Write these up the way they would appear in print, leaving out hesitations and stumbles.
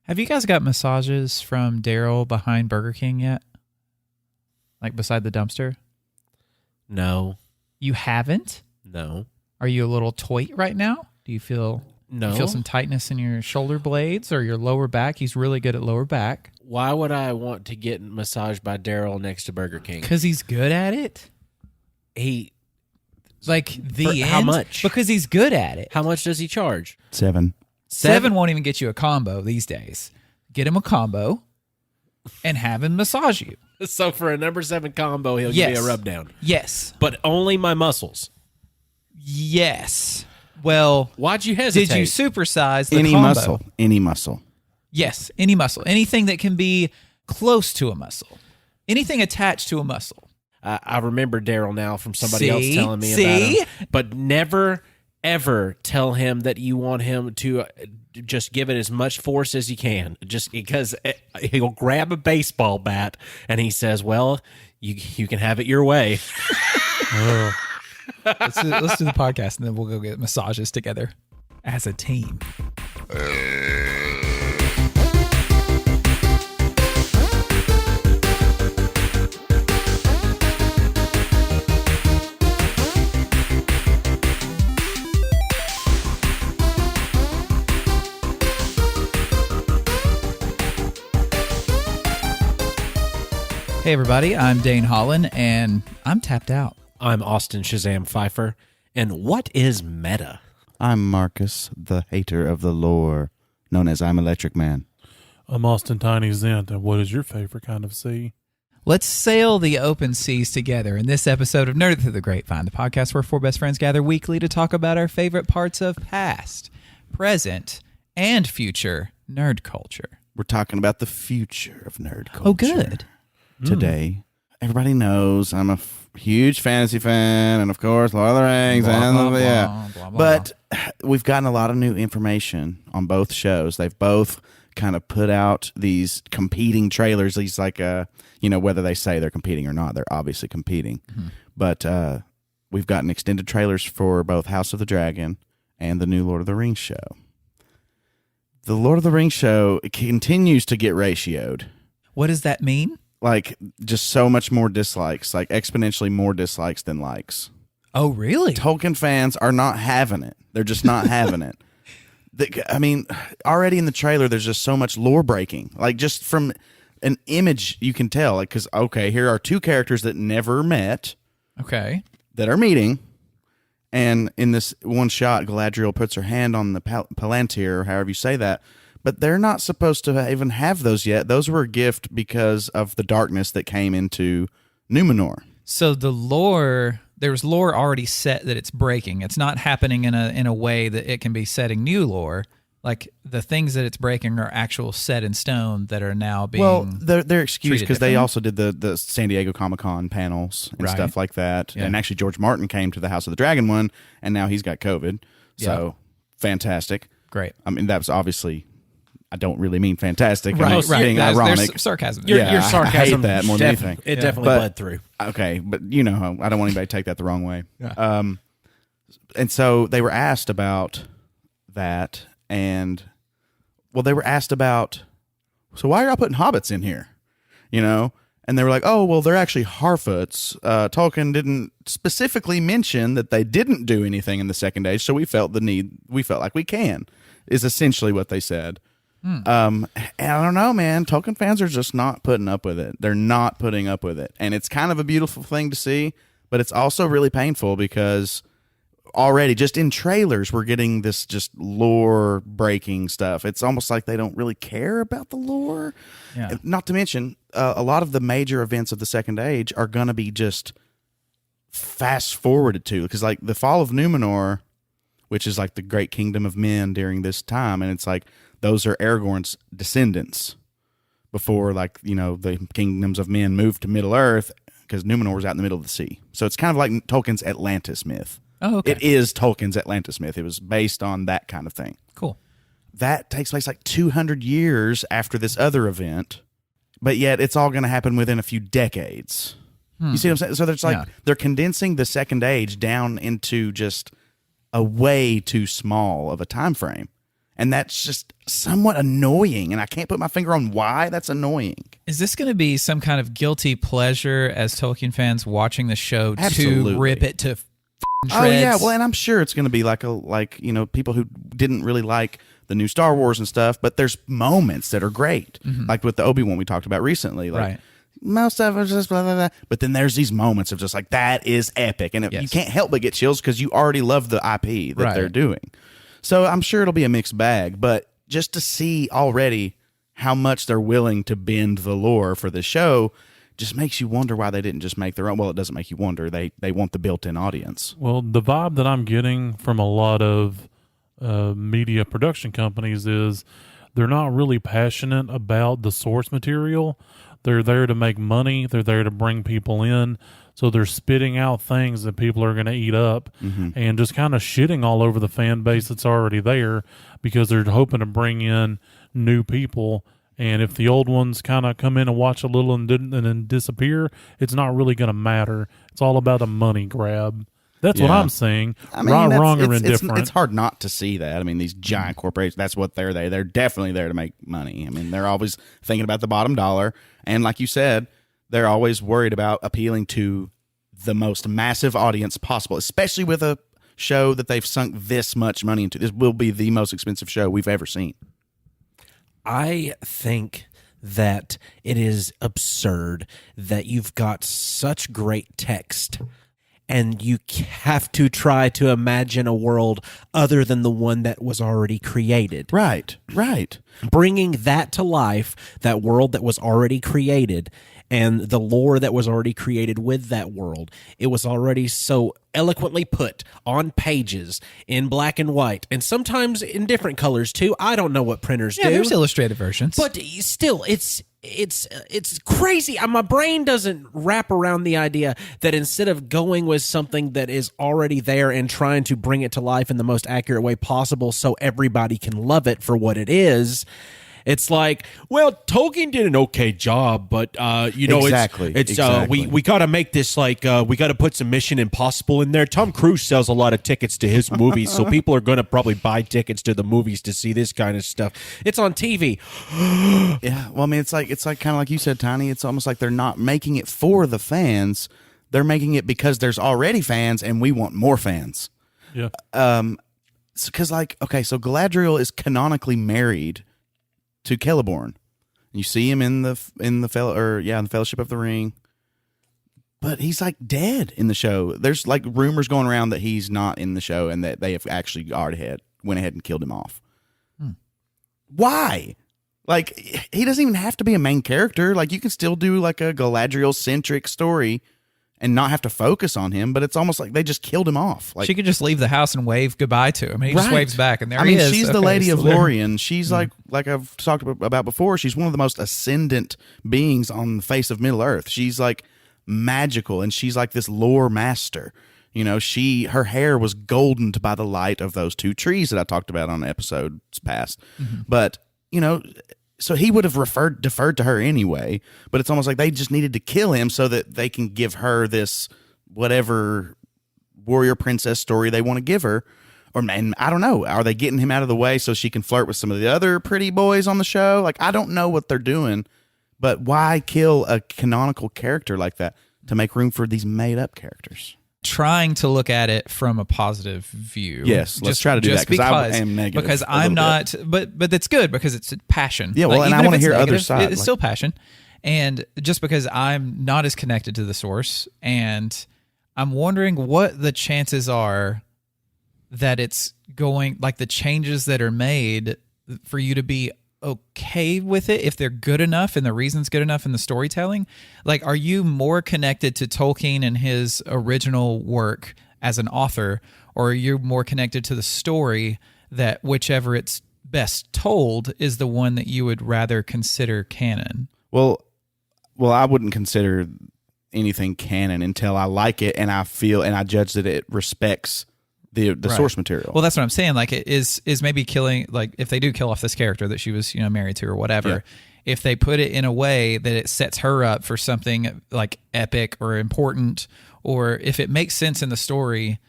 Have you guys got massages from Daryl behind Burger King yet? Like beside the dumpster? No. You haven't? No. Are you a little toit right now? Do you feel some tightness in your shoulder blades or your lower back? He's really good at lower back. Why would I want to get massaged by Daryl next to Burger King? Because he's good at it. How much? Because he's good at it. How much does he charge? $7. $7 won't even get you a combo these days. Get him a combo and have him massage you. So for a number 7 combo, he'll give me a rub down. Yes. But only my muscles. Yes. Well, why'd you hesitate? Did you supersize the any combo? Any muscle. Yes, any muscle. Anything that can be close to a muscle. Anything attached to a muscle. I remember Daryl now from somebody else telling me about him. But never, ever tell him that you want him to just give it as much force as you can. Just because he'll grab a baseball bat and he says, well, you can have it your way. Oh. Let's do the podcast and then we'll go get massages together as a team. Hey everybody, I'm Dane Holland and I'm tapped out. I'm Austin Shazam Pfeiffer. And what is meta? I'm Marcus, the hater of the lore, known as I'm Electric Man. I'm Austin Tiny Zent, and what is your favorite kind of sea? Let's sail the open seas together in this episode of Nerd Through the Grapevine, the podcast where 4 best friends gather weekly to talk about our favorite parts of past, present, and future nerd culture. We're talking about the future of nerd culture. Oh, good. Today, everybody knows I'm a huge fantasy fan, and of course, Lord of the Rings, But we've gotten a lot of new information on both shows. They've both kind of put out these competing trailers. These whether they say they're competing or not, they're obviously competing. Mm-hmm. But we've gotten extended trailers for both House of the Dragon and the new Lord of the Rings show. The Lord of the Rings show continues to get ratioed. What does that mean? Like, just so much more dislikes, like exponentially more dislikes than likes. Oh, really? Tolkien fans are not having it. They're just not having it. Already in the trailer, there's just so much lore breaking. Like, just from an image, you can tell. Like, because, okay, here are 2 characters that never met. Okay. That are meeting. And in this one shot, Galadriel puts her hand on the Palantir, or however you say that. But they're not supposed to even have those yet. Those were a gift because of the darkness that came into Numenor. So there was lore already set that it's breaking. It's not happening in a way that it can be setting new lore. Like, the things that it's breaking are actual set in stone that are now being they're excused because they also did the San Diego Comic-Con panels and stuff like that. Yeah. And actually, George Martin came to the House of the Dragon one, and now he's got COVID. So, fantastic. Great. I mean, that was obviously... I don't really mean fantastic. Right. Being ironic. There's sarcasm. Your sarcasm. I hate that more than anything. It definitely bled through. Okay, but I don't want anybody to take that the wrong way. Yeah. And so they were asked about that, and they were asked about, so why are y'all putting hobbits in here? And they were like, oh, well, they're actually Harfoots. Tolkien didn't specifically mention that they didn't do anything in the Second Age, so we felt like we can, is essentially what they said. And I don't know, man. Tolkien fans are just not putting up with it. They're not putting up with it. And it's kind of a beautiful thing to see, but it's also really painful because already just in trailers, we're getting this just lore breaking stuff. It's almost like they don't really care about the lore. Yeah. Not to mention, a lot of the major events of the Second Age are going to be just fast forwarded to, because like the fall of Numenor, which is like the great kingdom of men during this time. And it's like, those are Aragorn's descendants before, like, the kingdoms of men moved to Middle Earth, because Numenor was out in the middle of the sea. So it's kind of like Tolkien's Atlantis myth. Oh, okay. It is Tolkien's Atlantis myth. It was based on that kind of thing. Cool. That takes place like 200 years after this other event, but yet it's all going to happen within a few decades. You see what I'm saying? So there's they're condensing the Second Age down into just a way too small of a time frame. And that's just somewhat annoying, and I can't put my finger on why that's annoying. Is this going to be some kind of guilty pleasure as Tolkien fans watching the show Absolutely. to rip it to shreds? Oh yeah, well, and I'm sure it's going to be like people who didn't really like the new Star Wars and stuff, but there's moments that are great, like with the Obi-Wan we talked about recently. Like, right. Most of it was just blah, blah, blah. But then there's these moments of just like, that is epic, and you can't help but get chills because you already love the IP that they're doing. So I'm sure it'll be a mixed bag, but just to see already how much they're willing to bend the lore for the show just makes you wonder why they didn't just make their own. Well, it doesn't make you wonder. They want the built-in audience. Well, the vibe that I'm getting from a lot of media production companies is they're not really passionate about the source material. They're there to make money. They're there to bring people in. So they're spitting out things that people are going to eat up and just kind of shitting all over the fan base that's already there because they're hoping to bring in new people. And if the old ones kind of come in and watch a little and then disappear, it's not really going to matter. It's all about a money grab. That's what I'm saying. I mean, wrong or indifferent. It's hard not to see that. I mean, these giant corporations, that's what they're there. They're definitely there to make money. I mean, they're always thinking about the bottom dollar. And like you said, they're always worried about appealing to the most massive audience possible, especially with a show that they've sunk this much money into. This will be the most expensive show we've ever seen. I think that it is absurd that you've got such great text and you have to try to imagine a world other than the one that was already created. Right. Bringing that to life, that world that was already created, and the lore that was already created with that world. It was already so eloquently put on pages in black and white, and sometimes in different colors too. I don't know what printers do. There's illustrated versions. But still, it's crazy. My brain doesn't wrap around the idea that instead of going with something that is already there and trying to bring it to life in the most accurate way possible so everybody can love it for what it is, it's like, well, Tolkien did an okay job, but Exactly. We got to make this like we got to put some Mission Impossible in there. Tom Cruise sells a lot of tickets to his movies, so people are going to probably buy tickets to the movies to see this kind of stuff. It's on TV. Yeah, well, I mean, it's like kind of like you said, Tiny. It's almost like they're not making it for the fans. They're making it because there's already fans, and we want more fans. Yeah. Because so Galadriel is canonically married to Celeborn. You see him in the Fellowship of the Ring, but he's like dead in the show. There's like rumors going around that he's not in the show and that they have actually went ahead and killed him off. Why? Like, he doesn't even have to be a main character. Like, you can still do like a Galadriel centric story and not have to focus on him, but it's almost like they just killed him off. Like, she could just leave the house and wave goodbye to him. And he just waves back, and there he is. She's the Lady of Lorien. She's like I've talked about before, she's one of the most ascendant beings on the face of Middle Earth. She's like magical, and she's like this lore master. You know, her hair was goldened by the light of those two trees that I talked about on episodes past. But, you know, so he would have deferred to her anyway, but it's almost like they just needed to kill him so that they can give her this whatever warrior princess story they want to give her. And I don't know, are they getting him out of the way so she can flirt with some of the other pretty boys on the show? Like, I don't know what they're doing, but why kill a canonical character like that to make room for these made up characters? Trying to look at it from a positive view. Yes, let's try to do that because I am negative. Because I'm not, but that's good because it's passion. Yeah, well, and I want to hear other side. It's still passion, and just because I'm not as connected to the source, and I'm wondering what the chances are that it's going, like the changes that are made for you to be okay with it if they're good enough and the reason's good enough in the storytelling. Like, are you more connected to Tolkien and his original work as an author, or are you more connected to the story that whichever it's best told is the one that you would rather consider canon? Well, I wouldn't consider anything canon until I like it and I feel and I judge that it respects the source material. Well, that's what I'm saying. Like, it is maybe killing, like, if they do kill off this character that she was, married to or whatever, if they put it in a way that it sets her up for something like epic or important, or if it makes sense in the story,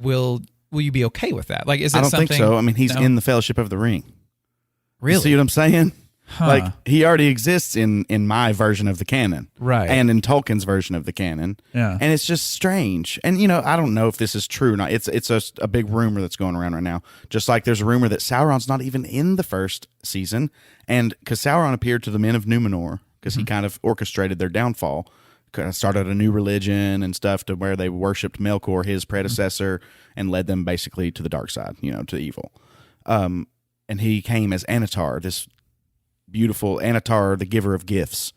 will will you be okay with that? Like, is it I don't something? think so. I mean, he's No? in the Fellowship of the Ring. Really? You see what I'm saying? Huh. Like, he already exists in my version of the canon. Right. And in Tolkien's version of the canon. Yeah. And it's just strange. And, I don't know if this is true or not. It's a big rumor that's going around right now. Just like there's a rumor that Sauron's not even in the first season. And because Sauron appeared to the men of Numenor, because he kind of orchestrated their downfall, kind of started a new religion and stuff to where they worshipped Melkor, his predecessor, and led them basically to the dark side, to evil. And he came as Anatar, this beautiful Anatar, the giver of gifts.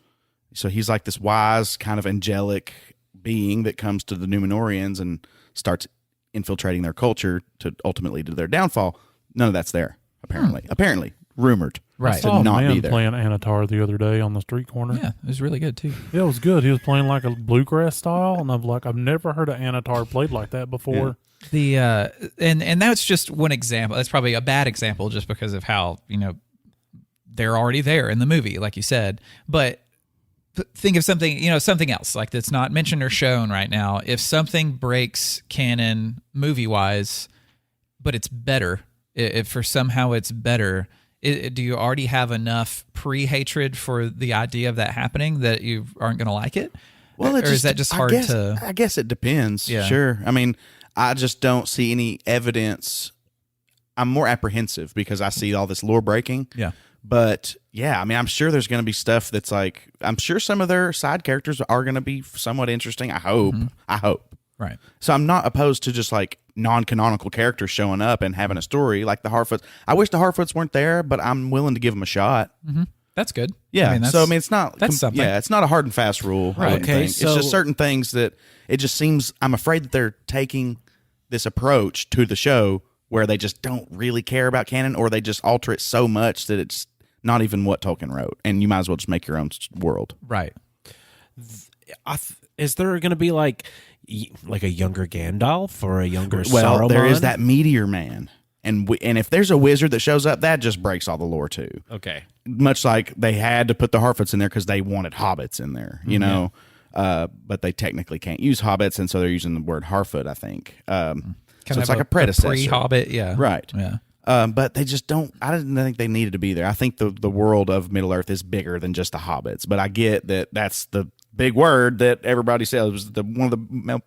So he's like this wise, kind of angelic being that comes to the Numenorians and starts infiltrating their culture to ultimately to their downfall. None of that's there, apparently. Apparently, rumored. Right. I saw a not be man there. playing Anatar the other day on the street corner. Yeah, it was really good too. Yeah, it was good. He was playing like a bluegrass style, and I've never heard an Anatar played like that before. The and that's just one example. That's probably a bad example just because of how they're already there in the movie, like you said. But think of something, something else like that's not mentioned or shown right now. If something breaks canon movie wise, but it's better, if for somehow it's better, do you already have enough pre-hatred for the idea of that happening that you aren't going to like it? Well, or is that just hard to? I guess it depends. Yeah. Sure. I mean, I just don't see any evidence. I'm more apprehensive because I see all this lore breaking. Yeah. But yeah, I mean, I'm sure there's going to be stuff that's like, I'm sure some of their side characters are going to be somewhat interesting. I hope. I hope. Right. So I'm not opposed to just like non-canonical characters showing up and having a story like the Harfoots. I wish the Harfoots weren't there, but I'm willing to give them a shot. That's good. Yeah. It's not. That's something. Yeah, it's not a hard and fast rule. I wouldn't Okay, think. so- it's just certain things that it just seems. I'm afraid that they're taking this approach to the show where they just don't really care about canon, or they just alter it so much that it's not even what Tolkien wrote, and you might as well just make your own world. Right. Is there going to be like a younger Gandalf or a younger Well, Saruman? there is that meteor man, and if there's a wizard that shows up, that just breaks all the lore too. Okay. Much like they had to put the Harfoots in there because they wanted hobbits in there, but they technically can't use hobbits, and so they're using the word Harfoot, I think. So it's like a predecessor. Pre-Hobbit, yeah. Right. Yeah. But they just don't. I didn't think they needed to be there. I think the world of Middle Earth is bigger than just the hobbits. But I get that that's the big word that everybody says. It was one of the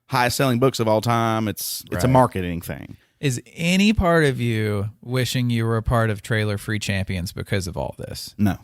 highest selling books of all time. It's a marketing thing. Is any part of you wishing you were a part of Trailer Free Champions because of all this? No.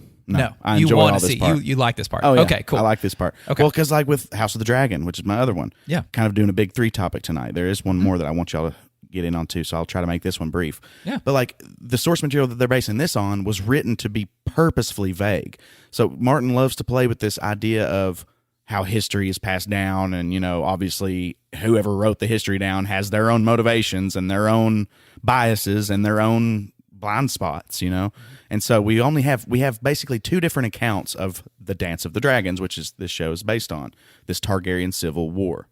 I you enjoy want all to this see part. you like this part. Oh, yeah. Okay, cool. I like this part. Okay. Well, because like with House of the Dragon, which is my other one. Yeah. Kind of doing a big 3 topic tonight. There is one more that I want y'all to get in on too, so I'll try to make this one brief. Yeah. But like the source material that they're basing this on was written to be purposefully vague. So Martin loves to play with this idea of how history is passed down, and obviously whoever wrote the history down has their own motivations and their own biases and their own blind spots, And so we have basically 2 different accounts of the Dance of the Dragons, which is this show is based on, this Targaryen civil war.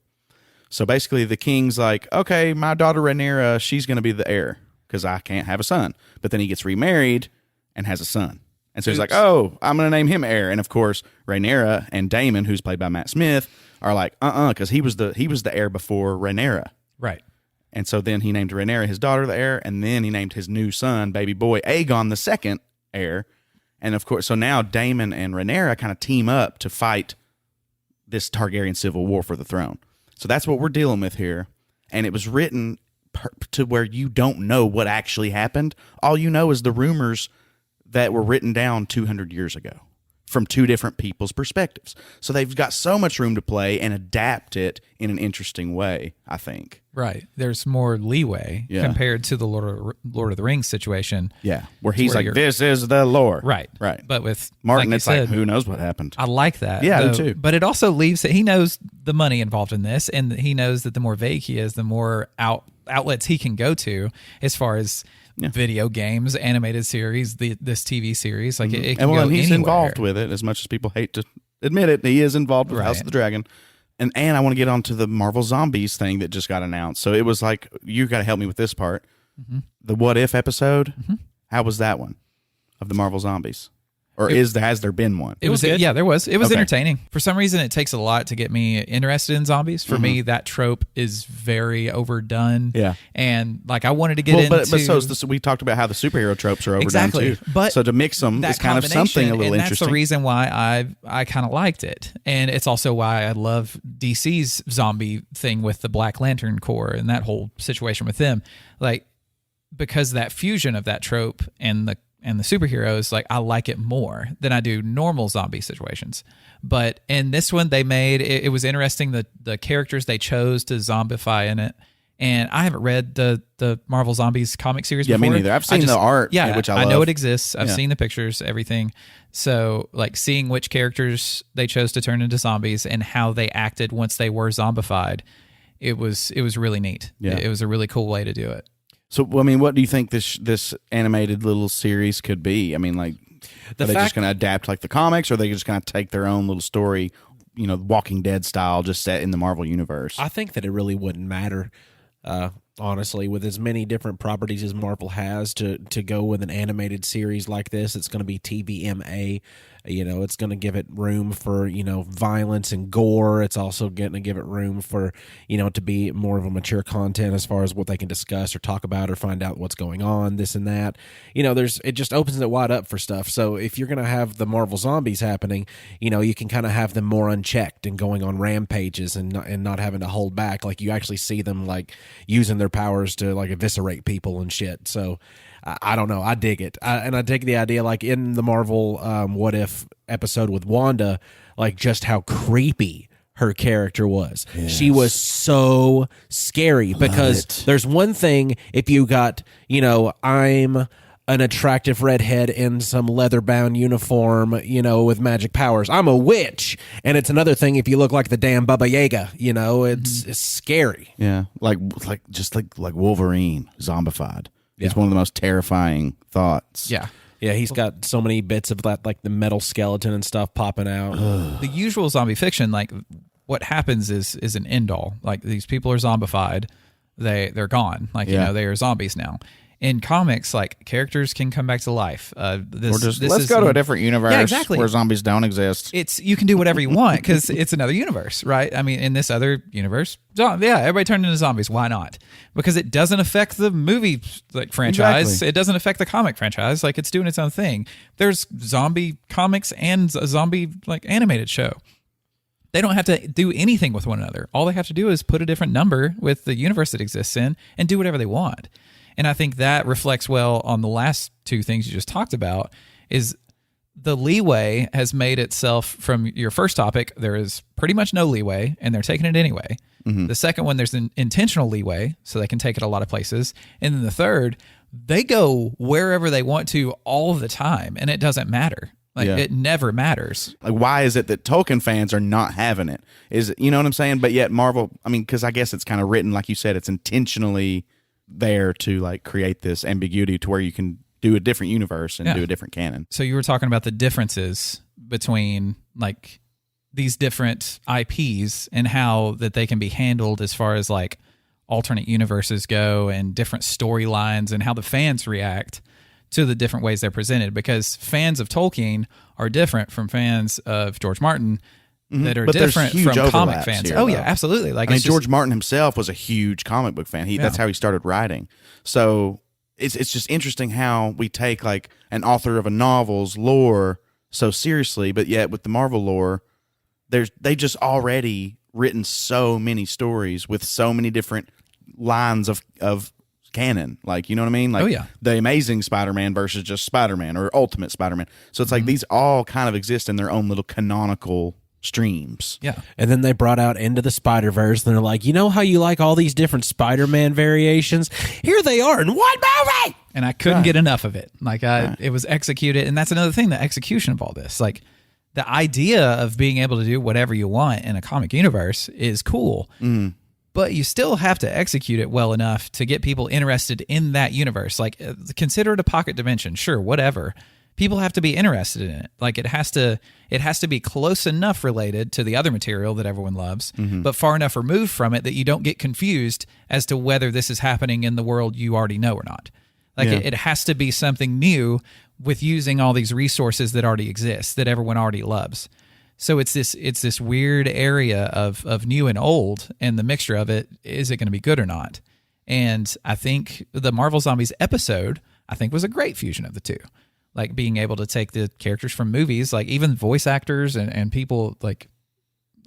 So basically the king's like, okay, my daughter Rhaenyra, she's going to be the heir because I can't have a son. But then he gets remarried and has a son. And so he's like, oh, I'm going to name him heir. And of course, Rhaenyra and Daemon, who's played by Matt Smith, are like, because he was the heir before Rhaenyra. Right. And so then he named Rhaenyra his daughter the heir, and then he named his new son, baby boy, Aegon the second heir. And of course, so now Daemon and Rhaenyra kind of team up to fight this Targaryen civil war for the throne. So that's what we're dealing with here. And it was written to where you don't know what actually happened. All you know is the rumors that were written down 200 years ago from 2 different people's perspectives. So they've got so much room to play and adapt it in an interesting way, I think. Right. There's more leeway compared to the Lord of the Rings situation. Yeah. Where he's like, this is the lore. Right. Right. But with Martin, like it's you said, like, who knows what happened? I like that. Yeah, I do too. But it also leaves that he knows the money involved in this, and he knows that the more vague he is, the more outlets he can go to as far as video games, animated series, this TV series. Like it can go he's anywhere. involved with it, as much as people hate to admit it. He is involved with House of the Dragon. And I want to get on to the Marvel Zombies thing that just got announced. So it was like, you got to help me with this part. The What If episode, how was that one of the Marvel Zombies? Or has there been one? It was good. Yeah, there was. It was Okay. entertaining. For some reason, it takes a lot to get me interested in zombies. For me, that trope is very overdone. Yeah. And like I wanted to get Well, into. but so is we talked about how the superhero tropes are overdone Exactly. too. But so to mix them that is kind of something a little combination, and interesting. that's the reason why I kind of liked it, and it's also why I love DC's zombie thing with the Black Lantern Corps and that whole situation with them, like because that fusion of that trope and the superheroes, like I like it more than I do normal zombie situations. But in this one, they made it was interesting the characters they chose to zombify in it. And I haven't read the Marvel Zombies comic series Yeah, before. me neither. I've seen the art, which I love. know it exists. I've Yeah. seen the pictures, everything. So, like, seeing which characters they chose to turn into zombies and how they acted once they were zombified, it was really neat. Yeah. It was a really cool way to do it. So, I mean, what do you think this animated little series could be? I mean, like, are they just going to adapt like the comics, or are they just going to take their own little story, Walking Dead style, just set in the Marvel universe? I think that it really wouldn't matter, honestly, with as many different properties as Marvel has to go with an animated series like this. It's going to be TVMA. It's going to give it room for, violence and gore. It's also going to give it room for, to be more of a mature content as far as what they can discuss or talk about or find out what's going on, this and that. It just opens it wide up for stuff. So if you're going to have the Marvel Zombies happening, you can kind of have them more unchecked and going on rampages and not having to hold back. Like you actually see them like using their powers to like eviscerate people and shit. So I don't know. I dig it. And I dig the idea, like in the Marvel What If episode with Wanda, like just how creepy her character was. Yes. She was so scary because there's one thing if you got, I'm an attractive redhead in some leather-bound uniform, with magic powers. I'm a witch. And it's another thing if you look like the damn Baba Yaga, it's scary. Yeah, like Wolverine zombified. It's one of the most terrifying thoughts. Yeah. Yeah, he's got so many bits of that, like the metal skeleton and stuff popping out. The usual zombie fiction, like what happens is an end all. Like these people are zombified, they're gone. Like they are zombies now. In comics, like characters can come back to life. Let's go to a different universe where zombies don't exist. You can do whatever you want because it's another universe, right? I mean, in this other universe, everybody turned into zombies. Why not? Because it doesn't affect the movie franchise. Exactly. It doesn't affect the comic franchise. Like it's doing its own thing. There's zombie comics and a zombie animated show. They don't have to do anything with one another. All they have to do is put a different number with the universe it exists in and do whatever they want. And I think that reflects well on the last two things you just talked about is the leeway has made itself from your first topic. There is pretty much no leeway and they're taking it anyway. Mm-hmm. The second one, there's an intentional leeway so they can take it a lot of places. And then the third, they go wherever they want to all the time and it doesn't matter. It never matters. Like, why is it that Tolkien fans are not having it? Is it, you know what I'm saying? But yet Marvel, I mean, because I guess it's kind of written, like you said, it's intentionally there to create this ambiguity to where you can do a different universe and do a different canon. So you were talking about the differences between these different IPs and how that they can be handled as far as alternate universes go and different storylines and how the fans react to the different ways they're presented, because fans of Tolkien are different from fans of George Martin that are different from comic fans. Here, yeah, absolutely. George Martin himself was a huge comic book fan. That's how he started writing. So it's just interesting how we take an author of a novel's lore so seriously, but yet with the Marvel lore, they just already written so many stories with so many different lines of canon. You know what I mean? The Amazing Spider-Man versus just Spider-Man or Ultimate Spider-Man. So it's these all kind of exist in their own little canonical streams. Yeah. And then they brought out Into the Spider-Verse and they're like, you know how you like all these different Spider-Man variations? Here they are in one movie! And I couldn't get enough of it. It was executed. And that's another thing, the execution of all this. The idea of being able to do whatever you want in a comic universe is cool. Mm. But you still have to execute it well enough to get people interested in that universe. Consider it a pocket dimension. Sure, whatever. People have to be interested in it. It has to be close enough related to the other material that everyone loves, but far enough removed from it that you don't get confused as to whether this is happening in the world you already know or not. It has to be something new with using all these resources that already exist that everyone already loves. So it's this weird area of new and old, and the mixture of it, is it going to be good or not? And I think the Marvel Zombies episode, I think, was a great fusion of the two. Like being able to take the characters from movies, like even voice actors and people like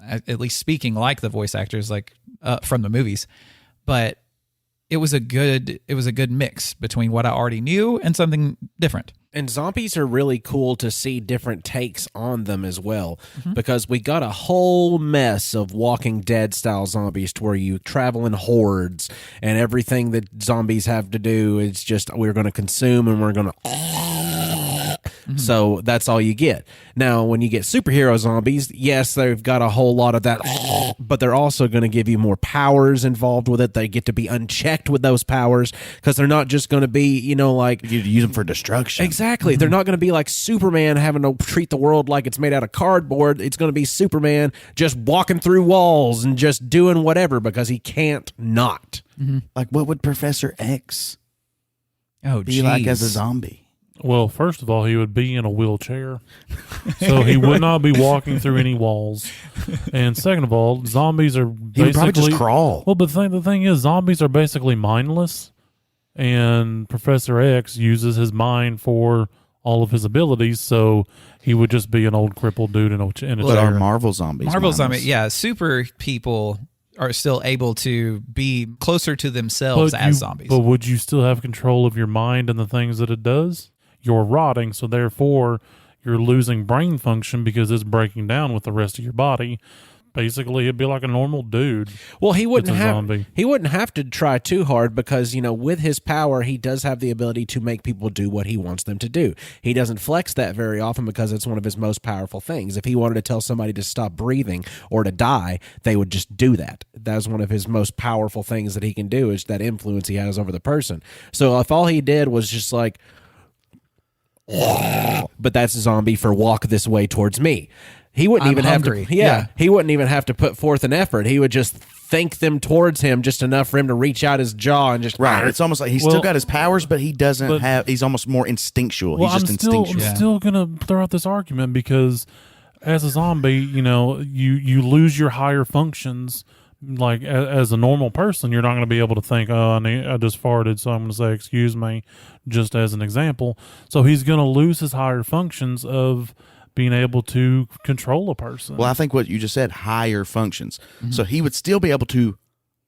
at least speaking like the voice actors like from the movies, but it was a good mix between what I already knew and something different. And zombies are really cool to see different takes on them as well, because we got a whole mess of Walking Dead style zombies to where you travel in hordes, and everything that zombies have to do is just we're going to consume and we're going to. So that's all you get. Now, when you get superhero zombies, yes, they've got a whole lot of that, but they're also going to give you more powers involved with it. They get to be unchecked with those powers because they're not just going to be, like You use them for destruction. Exactly. They're not going to be like Superman having to treat the world like it's made out of cardboard. It's going to be Superman just walking through walls and just doing whatever because he can't not. Like, what would Professor X be like as a zombie? Well, first of all, he would be in a wheelchair, so he would not be walking through any walls. And second of all, zombies are basically... He would probably just crawl. Well, but the thing is, zombies are basically mindless, and Professor X uses his mind for all of his abilities, so he would just be an old crippled dude in a chair. But are Marvel zombies? Marvel mindless? zombie, yeah, super people are still able to be closer to themselves as zombies. But would you still have control of your mind and the things that it does? You're rotting, so therefore you're losing brain function because it's breaking down with the rest of your body. Basically, it'd be like a normal dude. Well, he wouldn't zombie. He wouldn't have to try too hard because, with his power, he does have the ability to make people do what he wants them to do. He doesn't flex that very often because it's one of his most powerful things. If he wanted to tell somebody to stop breathing or to die, they would just do that. That's one of his most powerful things that he can do, is that influence he has over the person. So if all he did was just like... but that's a zombie for walk this way towards me. He wouldn't even hungry. have to. Yeah, he wouldn't even have to put forth an effort. He would just think them towards him just enough for him to reach out his jaw and just right. It's almost like he's still got his powers, but he doesn't have. He's almost more instinctual. Well, he's just instinctual. I'm still gonna throw out this argument because as a zombie, you lose your higher functions. Like as a normal person, you're not going to be able to think, "Oh, I just farted, so I'm going to say excuse me," just as an example. So he's going to lose his higher functions of being able to control a person. Well, I think what you just said, higher functions. So he would still be able to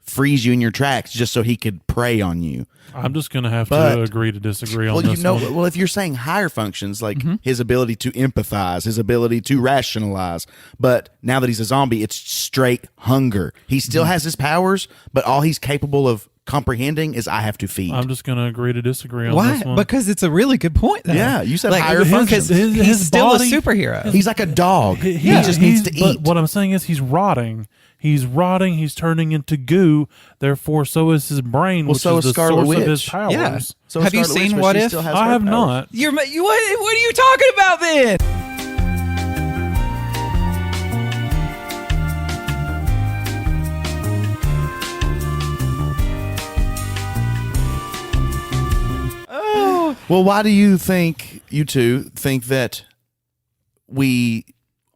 freeze you in your tracks just so he could prey on you. I'm just going to have to agree to disagree on this one. Well, if you're saying higher functions, like his ability to empathize, his ability to rationalize, but now that he's a zombie, it's straight hunger. He still has his powers, but all he's capable of comprehending is I have to feed. I'm just going to agree to disagree on Why? this one. Because it's a really good point, though. Yeah, you said like, higher functions. He's still body- a superhero. He's like a dog. He just needs to But eat. what I'm saying is he's rotting. He's rotting. He's turning into goo. Therefore, so is his brain, which so is is the Scarlet source Witch. of his powers. Yeah. So Have you Scarlet seen Witch, but What she If? still has I her have powers. not. What are you talking about then? Well, why do you two think that we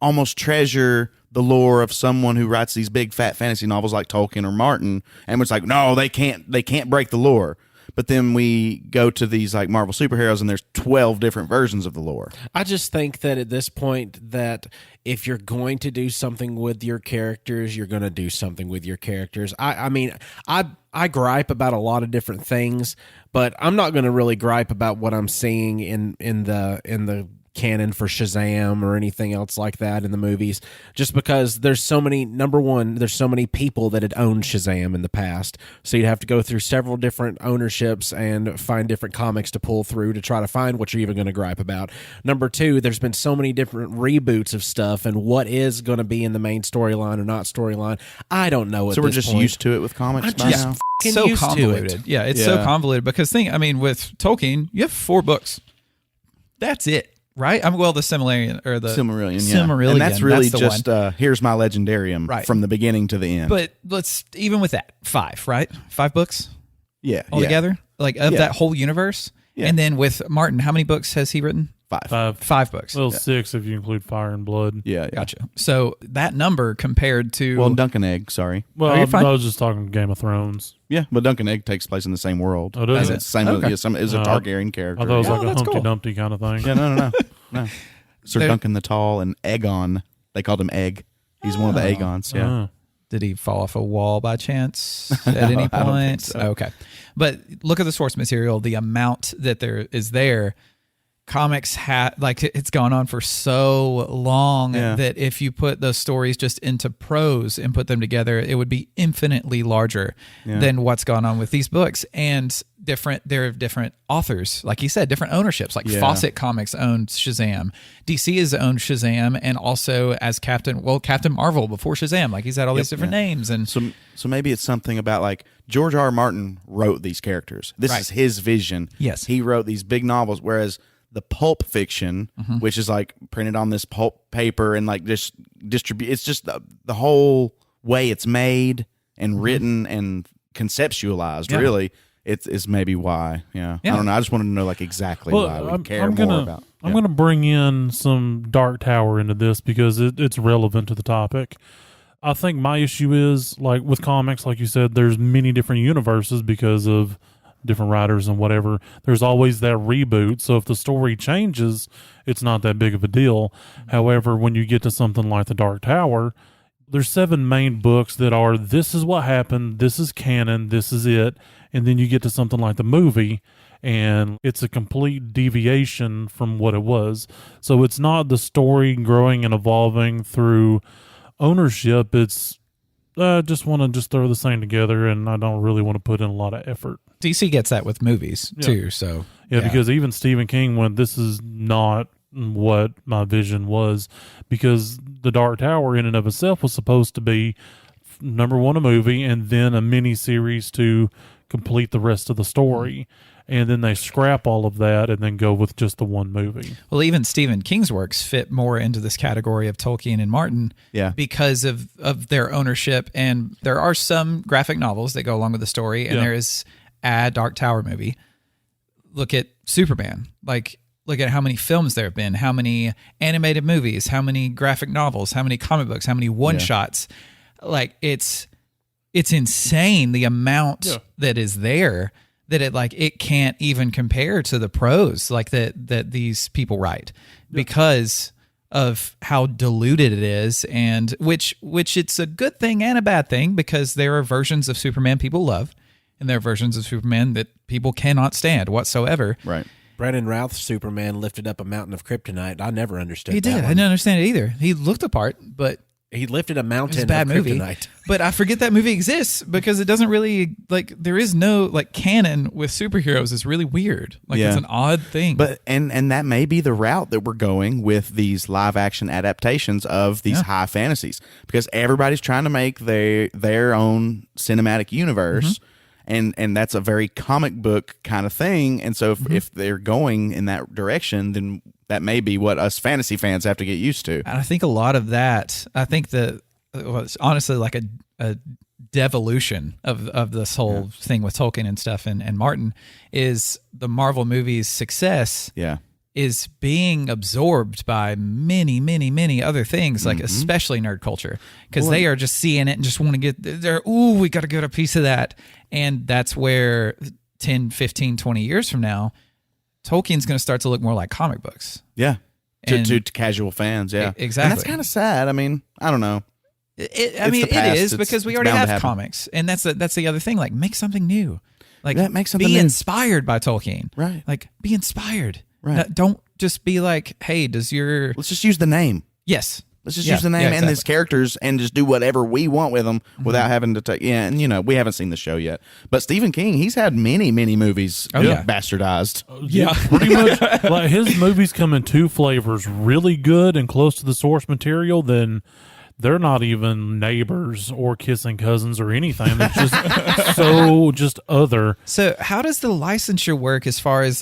almost treasure the lore of someone who writes these big fat fantasy novels like Tolkien or Martin, and it's like, no, they can't break the lore. But then we go to these like Marvel superheroes and there's 12 different versions of the lore. I just think that at this point that if you're going to do something with your characters, you're going to do something with your characters. I mean, I gripe about a lot of different things, but I'm not going to really gripe about what I'm seeing in the canon for Shazam or anything else like that in the movies, just because there's so many. Number one, there's so many people that had owned Shazam in the past, so you'd have to go through several different ownerships and find different comics to pull through to try to find what you're even going to gripe about. Number two, there's been so many different reboots of stuff, and what is going to be in the main storyline or not storyline, I don't know. So we're just used to it with comics by now. So used to convoluted. it. Yeah, it's so convoluted because with Tolkien, you have 4 books. That's it. Right? Well, the Silmarillion or the Silmarillion, Silmarillion, and that's really the just one. Here's my legendarium from the beginning to the end. But let's even with that 5, right? 5 books yeah, altogether, like of that whole universe. Yeah. And then with Martin, how many books has he written? 5. 5 books. Well, 6 if you include Fire and Blood. Yeah, yeah. Gotcha. So that number compared to Well, Dunk and Egg, sorry. Well, you're fine. I was just talking Game of Thrones. Yeah, but Dunk and Egg takes place in the same world. Oh, does it? It's the same. Okay. Yeah, it was a Targaryen character. I thought it was Oh, like a that's Humpty cool. Dumpty kind of thing. Yeah, no. Sir There- Duncan the Tall and Aegon. They called him Egg. He's one of the Aegons. Yeah. Oh. did he fall off a wall by chance at any point? I don't think so. Okay. But look at the source material, the amount that there is there. Comics like it's gone on for so long that if you put those stories just into prose and put them together, it would be infinitely larger than what's gone on with these books. And there are different authors, like you said, different ownerships. Like Fawcett Comics owned Shazam, DC has owned Shazam, and also as Captain Marvel before Shazam. Like he's had all these different names, and So maybe it's something about like George R. R. Martin wrote these characters. This is his vision. Yes. He wrote these big novels, whereas the pulp fiction, which is like printed on this pulp paper and like just distribute, it's just the whole way it's made and written and conceptualized. Really, it's maybe why. I don't know. I just wanted to know like exactly why we care more about. I'm going to bring in some Dark Tower into this because it's relevant to the topic. I think my issue is like with comics, like you said, there's many different universes because of different writers and whatever. There's always that reboot. So if the story changes, it's not that big of a deal. However, when you get to something like the Dark Tower, there's 7 main books that are, this is what happened, this is canon, this is it. And then you get to something like the movie, and it's a complete deviation from what it was. So it's not the story growing and evolving through ownership. It's just want to throw this thing together, and I don't really want to put in a lot of effort. DC gets that with movies too. So because even Stephen King went, this is not what my vision was, because the Dark Tower in and of itself was supposed to be number 1 a movie and then a mini series to complete the rest of the story. And then they scrap all of that and then go with just the one movie. Well, even Stephen King's works fit more into this category of Tolkien and Martin because of their ownership. And there are some graphic novels that go along with the story, and there is a Dark Tower movie. Look at Superman. Look at how many films there have been, how many animated movies, how many graphic novels, how many comic books, how many one-shots. Like, it's insane the amount that is there, that it can't even compare to the prose that these people write because of how diluted it is, and which it's a good thing and a bad thing, because there are versions of Superman people love and there are versions of Superman that people cannot stand whatsoever. Right. Brandon Routh's Superman lifted up a mountain of kryptonite. I never understood He that did. one. I didn't understand it either. He looked apart, but He lifted a mountain it's a bad of movie. kryptonite. But I forget that movie exists because it doesn't really there is no canon with superheroes. It's really weird. It's an odd thing. But and that may be the route that we're going with these live action adaptations of these high fantasies, because everybody's trying to make their own cinematic universe. And that's a very comic book kind of thing. And so if they're going in that direction, then that may be what us fantasy fans have to get used to. And I think a lot of that, it's honestly like a devolution of this whole thing with Tolkien and stuff and Martin, is the Marvel movies' success is being absorbed by many, many, many other things, especially nerd culture, because they are just seeing it and just want to get there. Ooh, we got to get a piece of that. And that's where 10, 15, 20 years from now, Tolkien's going to start to look more like comic books. Yeah. And to casual fans. Yeah. Exactly. And that's kind of sad. I mean, I don't know. It past. is, because we It's already bound to have happen. comics, and that's the other thing. Make something new. Make something be new. inspired by Tolkien. Right. Be inspired. Right. Don't just be like, hey, does your Let's just use the name. yes. Let's just use the name and these characters and just do whatever we want with them without having to take. Yeah, and we haven't seen the show yet, but Stephen King, he's had many movies bastardized. Yeah. Pretty much. Like, his movies come in 2 flavors: really good and close to the source material. Then they're not even neighbors or kissing cousins or anything. They're just just other. So how does the licensure work as far as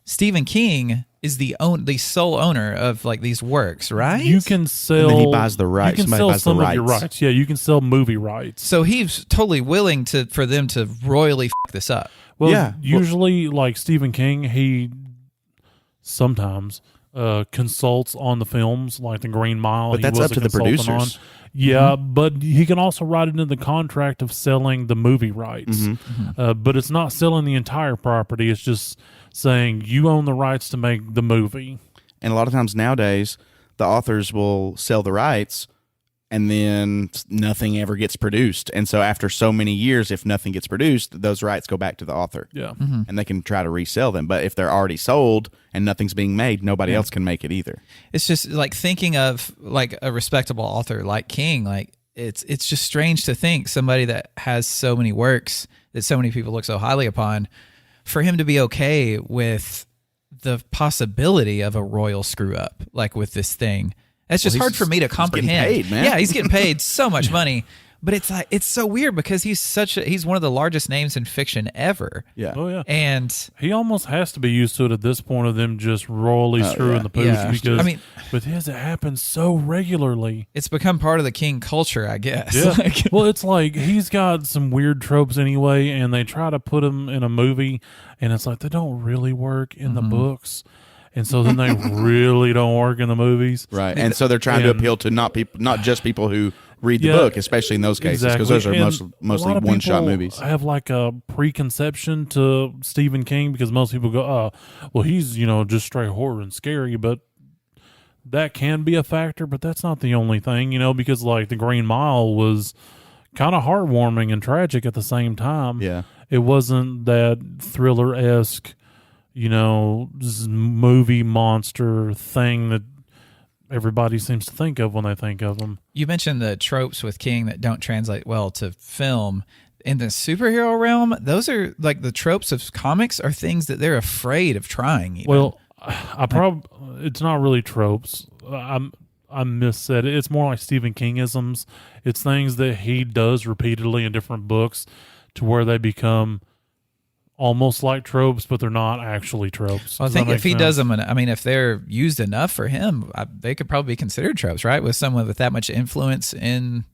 Stephen King is the sole owner of like these works, right? You can sell. And then he buys the rights. You can Somebody sell buys the some of your rights. rights. Yeah, you can sell movie rights. So he's totally willing for them to royally f this up. Well, Yeah. usually, like Stephen King, he sometimes consults on the films, like The Green Mile. But that's he up was a to the consultant producers. on. Yeah, but he can also write it into the contract of selling the movie rights. But it's not selling the entire property. It's just saying you own the rights to make the movie. And a lot of times nowadays, the authors will sell the rights and then nothing ever gets produced. And so after so many years, if nothing gets produced, those rights go back to the author. Yeah. And they can try to resell them. But if they're already sold and nothing's being made, nobody else can make it either. It's just like thinking of like a respectable author like King. Like it's just strange to think somebody that has so many works that so many people look so highly upon, for him to be okay with the possibility of a royal screw up, like with this thing. That's just hard for me to comprehend. He's getting paid, man. Yeah, he's getting paid so much money. But it's like it's so weird because he's one of the largest names in fiction ever. Yeah. Oh, yeah. And He almost has to be used to it at this point of them just royally screwing the pooch Yeah. because I mean- with his it happens so regularly. it's become part of the King culture, I guess. Yeah. Like, Well, it's like he's got some weird tropes anyway, and they try to put him in a movie, and it's like they don't really work in the books, and so then they really don't work in the movies. Right. And so they're trying to appeal to not just people who read the Yeah, book, especially in those cases, because those are And mostly a lot of one-shot people movies. have like a preconception to Stephen King because most people go, "Oh, well, he's just straight horror and scary," but that can be a factor. But that's not the only thing, because like The Green Mile was kind of heartwarming and tragic at the same time. Yeah. It wasn't that thriller-esque, movie monster thing that everybody seems to think of when they think of them. you mentioned the tropes with King that don't translate well to film. In the superhero realm, those are like the tropes of comics are things that they're afraid of trying. Even. Well, it's not really tropes. I missaid it. It's more like Stephen Kingisms. It's things that he does repeatedly in different books to where they become almost like tropes, but they're not actually tropes. Well, I Does that think make if he sense? does them, if they're used enough for him, they could probably be considered tropes, right? With someone with that much influence in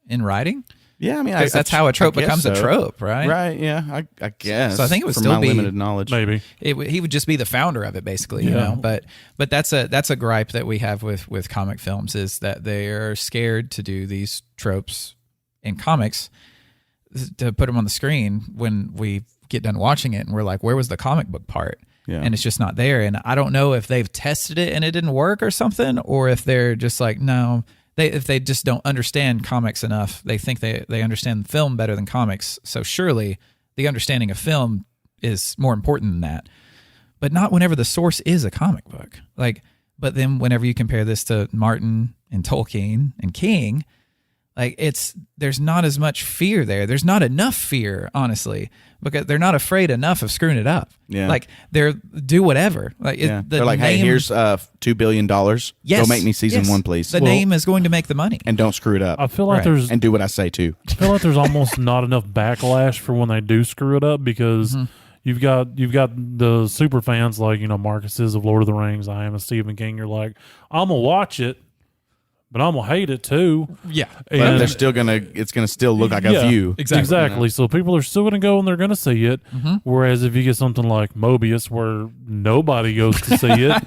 writing. Yeah, I mean, That's how a trope I guess becomes a so. trope, right? Right, yeah, I guess. So I think it would from still my be- limited knowledge. Maybe. He would just be the founder of it, basically. Yeah. But that's a gripe that we have with comic films is that they are scared to do these tropes in comics, to put them on the screen when we get done watching it and we're like, where was the comic book part? Yeah. And it's just not there. And I don't know if they've tested it and it didn't work or something, or if they're just like, no. If they just don't understand comics enough, they think they understand film better than comics. So surely the understanding of film is more important than that. But not whenever the source is a comic book. But then whenever you compare this to Martin and Tolkien and King, there's not as much fear there. There's not enough fear, honestly, because they're not afraid enough of screwing it up. Yeah. They're do whatever. They're like, hey, here's $2 billion. Yes, Go make me season 1, please. The name is going to make the money. And don't screw it up. I feel like Right. And do what I say too. there's almost not enough backlash for when they do screw it up because you've got the super fans like Marcus's of Lord of the Rings. I am a Stephen King. You're like, I'm gonna watch it, but I'm gonna hate it too. Yeah. But they're still it's gonna still look like Yeah, a view. Exactly. So people are still going to go and they're going to see it. Whereas if you get something like Mobius where nobody goes to see it,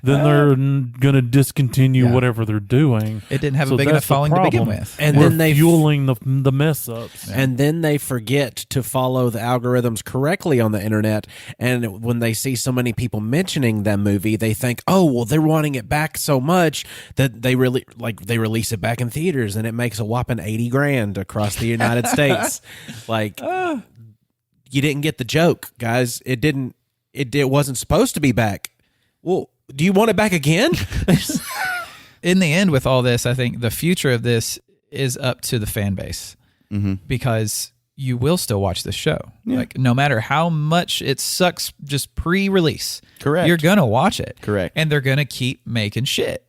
then they're going to discontinue Yeah. whatever they're doing. It didn't have So a big that's enough the following to begin problem. with. And We're then they fueling the mess ups. And then they forget to follow the algorithms correctly on the internet. And when they see so many people mentioning that movie, they think, oh, well, they're wanting it back so much that they release it back in theaters and it makes a whopping $80,000 across the United States. You didn't get the joke, guys. It wasn't supposed to be back. Well, do you want it back again? In the end, with all this, I think the future of this is up to the fan base because you will still watch this show. No matter how much it sucks just pre-release, Correct. you're going to watch it. Correct. And they're going to keep making shit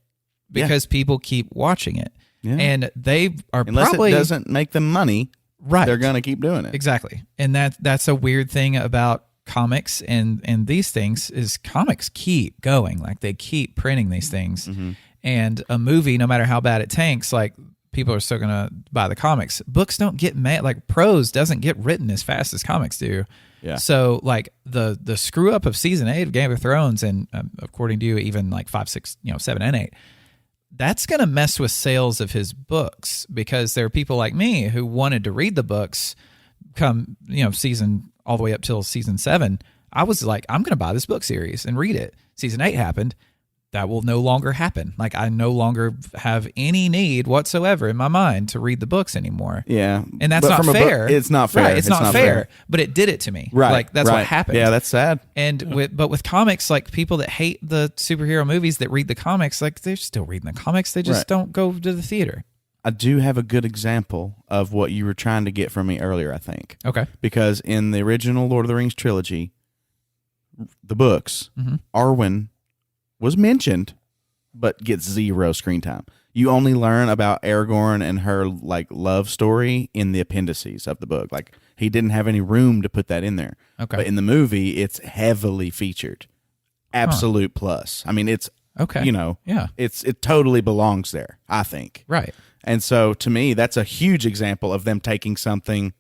because people keep watching it. Yeah. And they are Unless probably... it doesn't make them money, right. they're gonna keep doing it. Exactly. And that's a weird thing about comics and these things is comics keep going. Like they keep printing these things. And a movie, no matter how bad it tanks, like people are still going to buy the comics. Books don't get made, like prose doesn't get written as fast as comics do. Yeah. So like the screw up of season 8 of Game of Thrones, and according to you, even like 5, 6, 7 and 8, that's going to mess with sales of his books, because there are people like me who wanted to read the books come, season all the way up till season 7. I was like, I'm going to buy this book series and read it. Season 8 happened. That will no longer happen. Like I no longer have any need whatsoever in my mind to read the books anymore. Yeah. And that's But not from fair. It's not fair. Right. It's not fair, but it did it to me. Right. Like that's what happened. Yeah, that's sad. And with comics, like people that hate the superhero movies that read the comics, like they're still reading the comics. They just don't go to the theater. I do have a good example of what you were trying to get from me earlier, I think. Okay. Because in the original Lord of the Rings trilogy, the books, Arwen was mentioned, but gets 0 screen time. You only learn about Aragorn and her like love story in the appendices of the book. Like he didn't have any room to put that in there. Okay. But in the movie, it's heavily featured. Absolute plus. I mean, it's Okay. Yeah. it totally belongs there, I think. Right. And so to me, that's a huge example of them taking something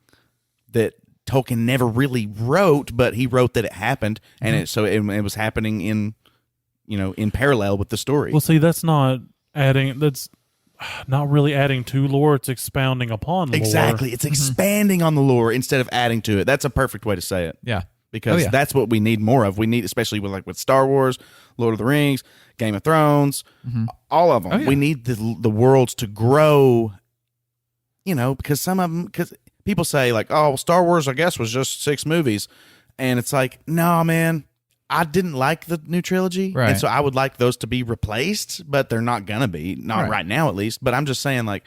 that Tolkien never really wrote, but he wrote that it happened, and it was happening in parallel with the story. Well, see, that's not really adding to lore. It's expounding upon lore. Exactly. It's expanding on the lore instead of adding to it. That's a perfect way to say it. Yeah. Because that's what we need more of. We need, especially with Star Wars, Lord of the Rings, Game of Thrones, all of them. Oh, yeah. We need the worlds to grow, because some of them, because people say like, oh, Star Wars, I guess, was just 6 movies. And it's like, no, man, I didn't like the new trilogy. Right. And so I would like those to be replaced, but they're not going to be, not right now at least. But I'm just saying, like,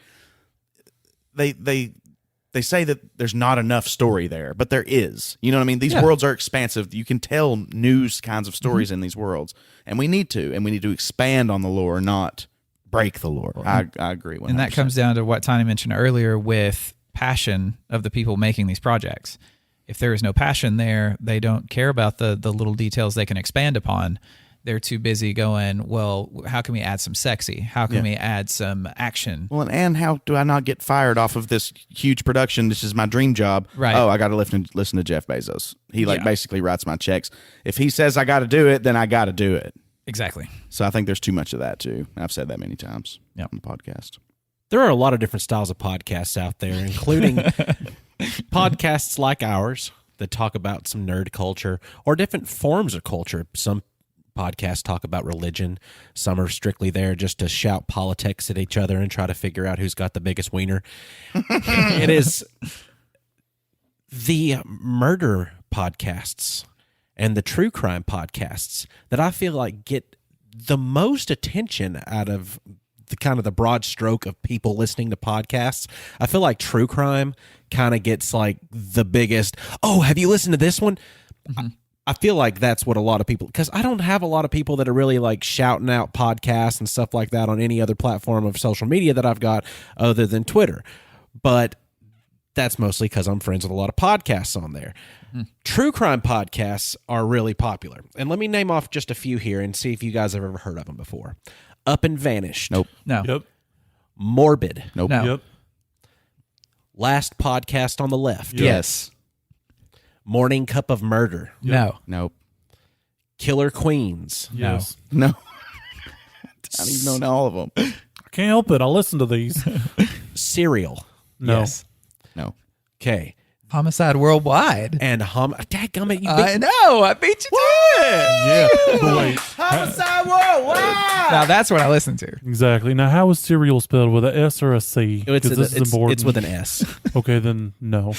they say that there's not enough story there, but there is. You know what I mean? These worlds are expansive. You can tell new kinds of stories in these worlds, and we need to expand on the lore, not break the lore. I agree. 100%. And that comes down to what Tiny mentioned earlier with passion of the people making these projects. If there is no passion there, they don't care about the little details they can expand upon. They're too busy going, well, how can we add some sexy? How can we add some action? Well, and how do I not get fired off of this huge production? This is my dream job. Right. Oh, I got to listen to Jeff Bezos. He basically writes my checks. If he says I got to do it, then I got to do it. Exactly. So I think there's too much of that too. I've said that many times on the podcast. There are a lot of different styles of podcasts out there, including podcasts like ours that talk about some nerd culture or different forms of culture. Some podcasts talk about religion. Some are strictly there just to shout politics at each other and try to figure out who's got the biggest wiener. It is the murder podcasts and the true crime podcasts that I feel like get the most attention out of the kind of the broad stroke of people listening to podcasts. I feel like true crime kind of gets like the biggest, oh, have you listened to this one? I feel like that's what a lot of people, because I don't have a lot of people that are really like shouting out podcasts and stuff like that on any other platform of social media that I've got other than Twitter. But that's mostly because I'm friends with a lot of podcasts on there. True crime podcasts are really popular. And let me name off just a few here and see if you guys have ever heard of them before. Up and Vanished. Nope. No. Yep. Morbid. Nope. No. Yep. Last Podcast on the Left. Yep. Yes. Morning Cup of Murder. No. Nope. Killer Queens. Yes. No. I don't even know all of them. I can't help it. I'll listen to these. Serial. No. Yes. No. Okay. Homicide Worldwide. And dadgummit, you I know. I beat you to it. Yeah. But wait. Homicide Worldwide. Now that's what I listen to. Exactly. Now, how is cereal spelled? With a S or a C? Because this is important. It's with an S. Okay, then no.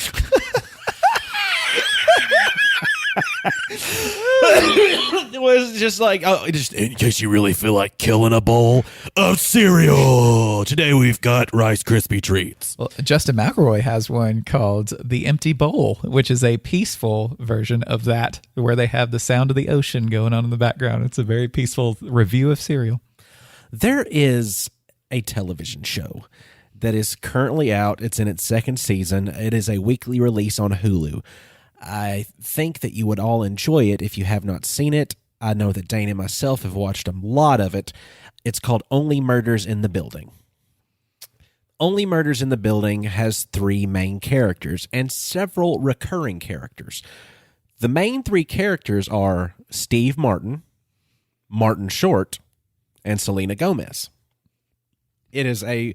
It was just like, just in case you really feel like killing a bowl of cereal. Today we've got Rice Krispie treats. Well, Justin McElroy has one called The Empty Bowl, which is a peaceful version of that, where they have the sound of the ocean going on in the background. It's a very peaceful review of cereal. There is a television show that is currently out. It's in its 2nd season. It is a weekly release on Hulu. I think that you would all enjoy it if you have not seen it. I know that Dane and myself have watched a lot of it. It's called Only Murders in the Building. Only Murders in the Building has 3 main characters and several recurring characters. The main 3 characters are Steve Martin, Martin Short, and Selena Gomez. It is a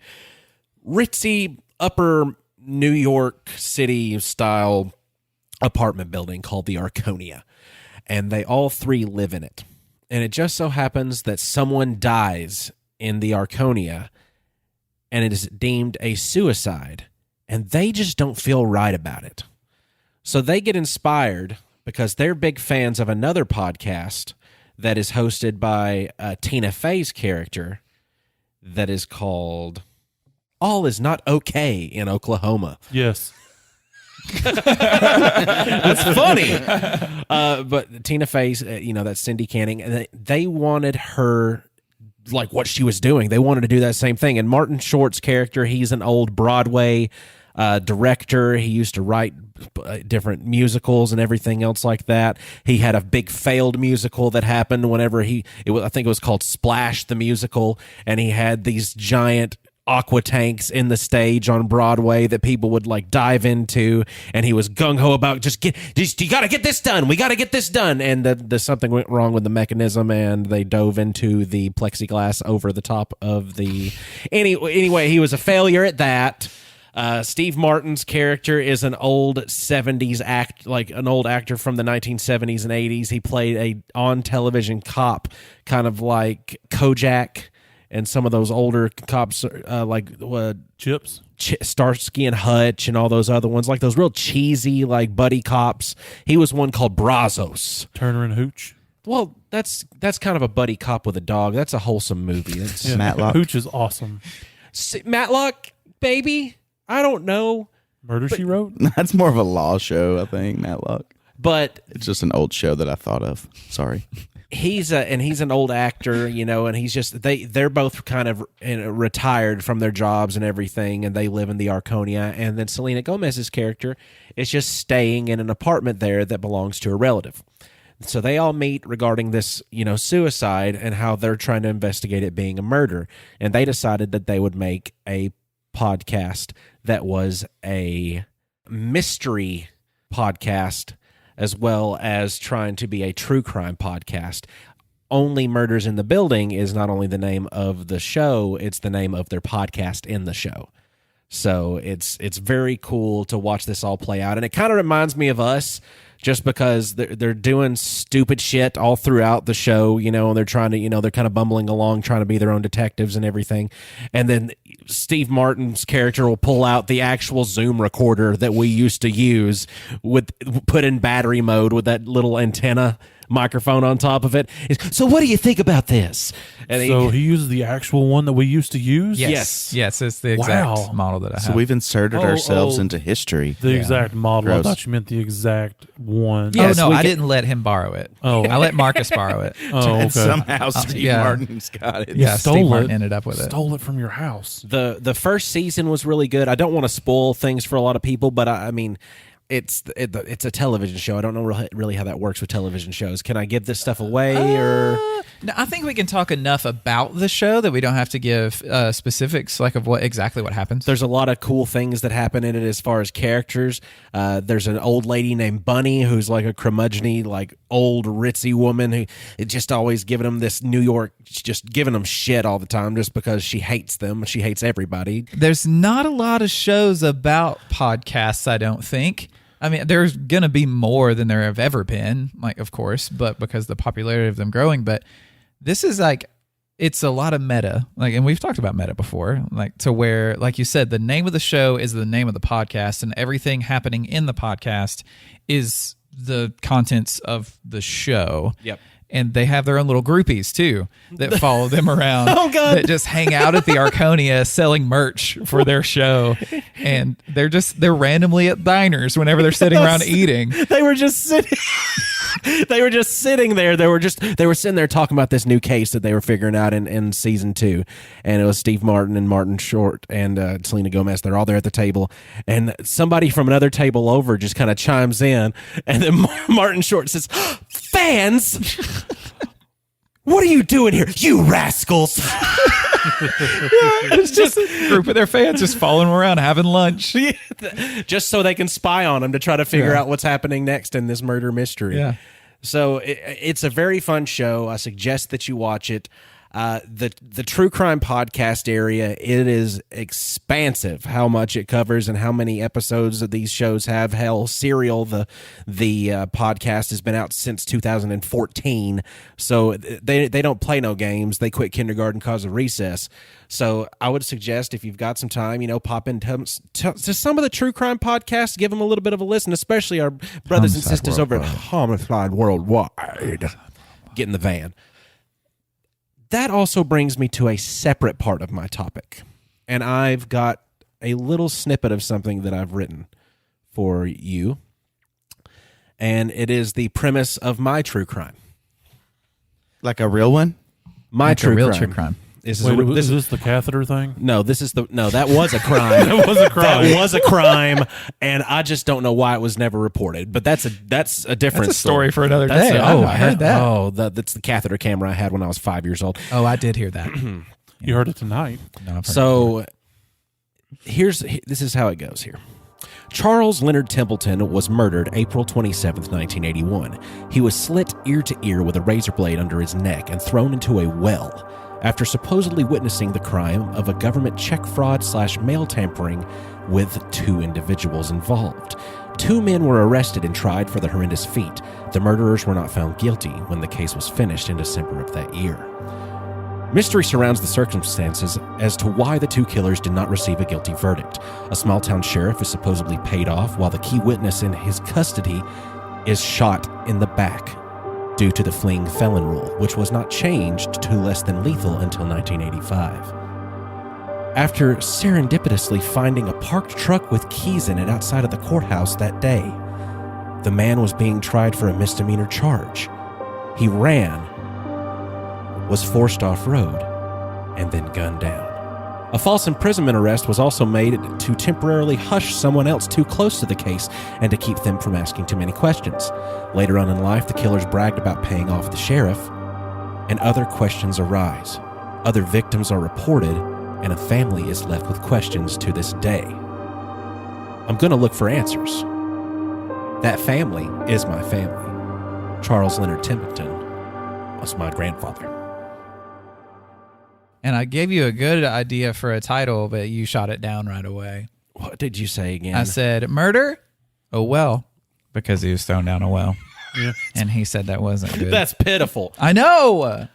ritzy upper New York City style apartment building called the Arconia, and they all 3 live in it. And it just so happens that someone dies in the Arconia, and it is deemed a suicide, and they just don't feel right about it. So they get inspired because they're big fans of another podcast that is hosted by Tina Fey's character that is called All Is Not Okay in Oklahoma. Yes. That's funny. But Tina Fey's, that's Cindy Canning, and they wanted her, like what she was doing. They wanted to do that same thing. And Martin Short's character, he's an old Broadway director. He used to write different musicals and everything else like that. He had a big failed musical that happened whenever I think it was called Splash the Musical, and he had these giant aqua tanks in the stage on Broadway that people would like dive into, and he was gung-ho about you gotta get this done, we gotta get this done, and there's something went wrong with the mechanism, and they dove into the plexiglass over the top of the anyway, he was a failure at that. Steve Martin's character is an old 70s an old actor from the 1970s and 80s. He played a on-television cop, kind of like Kojak and some of those older cops, Chips, Starsky and Hutch, and all those other ones, like those real cheesy, like buddy cops. He was one called Brazos. Turner and Hooch. Well, that's kind of a buddy cop with a dog. That's a wholesome movie. That's Matlock. Hooch is awesome. Matlock, baby. I don't know. Murder, She Wrote. That's more of a law show, I think, Matlock. But it's just an old show that I thought of. Sorry. He's an old actor, and he's just they're both kind of retired from their jobs and everything, and they live in the Arconia. And then Selena Gomez's character is just staying in an apartment there that belongs to a relative. So they all meet regarding this, suicide and how they're trying to investigate it being a murder. And they decided that they would make a podcast that was a mystery podcast, as well as trying to be a true crime podcast. Only Murders in the Building is not only the name of the show, it's the name of their podcast in the show. So it's very cool to watch this all play out. And it kind of reminds me of us, just because they're doing stupid shit all throughout the show, and they're trying to, they're kind of bumbling along, trying to be their own detectives and everything. And then Steve Martin's character will pull out the actual Zoom recorder that we used to use, put in battery mode with that little antenna microphone on top of it. So what do you think about this? And he uses the actual one that we used to use? Yes. It's the exact model that I have. So we've inserted ourselves into history. The exact model. Gross. I thought you meant the exact one. Yes, I didn't let him borrow it. Oh. I let Marcus borrow it. Oh, okay. And somehow Steve Martin's got it. Yeah, Stole Steve it. Martin ended up with it. Stole it from your house. The first season was really good. I don't want to spoil things for a lot of people, but I mean, it's a television show. I don't know really how that works with television shows. Can I give this stuff away or? No, I think we can talk enough about the show that we don't have to give specifics, like of exactly what happens. There's a lot of cool things that happen in it as far as characters. There's an old lady named Bunny who's like a curmudgeony, like old ritzy woman who just always giving them this New York, just giving them shit all the time just because she hates them. She hates everybody. There's not a lot of shows about podcasts, I don't think. I mean, there's going to be more than there have ever been, like, of course, but because the popularity of them growing. But this is like, it's a lot of meta, like, and we've talked about meta before, like to where, like you said, the name of the show is the name of the podcast, and everything happening in the podcast is the contents of the show. Yep. And they have their own little groupies too that follow them around. Oh, God. That just hang out at the Arconia selling merch for their show, and they're randomly at diners whenever they're sitting around eating. They were just sitting. They were just sitting there. They were sitting there talking about this new case that they were figuring out in season 2, and it was Steve Martin and Martin Short and Selena Gomez. They're all there at the table, and somebody from another table over just kind of chimes in, and then Martin Short says, "Fans, what are you doing here, you rascals?" It's just a group of their fans just following them around having lunch. Just so they can spy on them to try to figure out what's happening next in this murder mystery. Yeah. So it's a very fun show. I suggest that you watch it. The true crime podcast area, it is expansive how much it covers and how many episodes of these shows have. Hell, Serial, the podcast, has been out since 2014. So they don't play no games. They quit kindergarten cause of recess. So I would suggest, if you've got some time, pop into to some of the true crime podcasts, give them a little bit of a listen, especially our brothers and sisters over at Homicide Worldwide. Get in the van. That also brings me to a separate part of my topic, and I've got a little snippet of something that I've written for you, and it is the premise of my true crime. Like a real one? Like a real true crime. Is this the catheter thing? No, that was a crime. That was a crime. That was a crime, and I just don't know why it was never reported. But that's a different story for another day. I heard that. Oh, that's the catheter camera I had when I was 5 years old. Oh, I did hear that. You heard it tonight. No, so this is how it goes here. Charles Leonard Templeton was murdered April 27th, 1981. He was slit ear to ear with a razor blade under his neck and thrown into a well after supposedly witnessing the crime of a government check fraud / mail tampering with 2 individuals involved. 2 men were arrested and tried for the horrendous feat. The murderers were not found guilty when the case was finished in December of that year. Mystery surrounds the circumstances as to why the 2 killers did not receive a guilty verdict. A small-town sheriff is supposedly paid off while the key witness in his custody is shot in the back due to the fleeing felon rule, which was not changed to less than lethal until 1985. After serendipitously finding a parked truck with keys in it outside of the courthouse that day, the man was being tried for a misdemeanor charge. He ran, was forced off-road, and then gunned down. A false imprisonment arrest was also made to temporarily hush someone else too close to the case and to keep them from asking too many questions. Later on in life, the killers bragged about paying off the sheriff, and other questions arise. Other victims are reported, and a family is left with questions to this day. I'm going to look for answers. That family is my family. Charles Leonard Templeton was my grandfather. And I gave you a good idea for a title, but you shot it down right away. What did you say again? I said, murder? A well. Because he was thrown down a well. Yeah. And he said that wasn't good. That's pitiful. I know.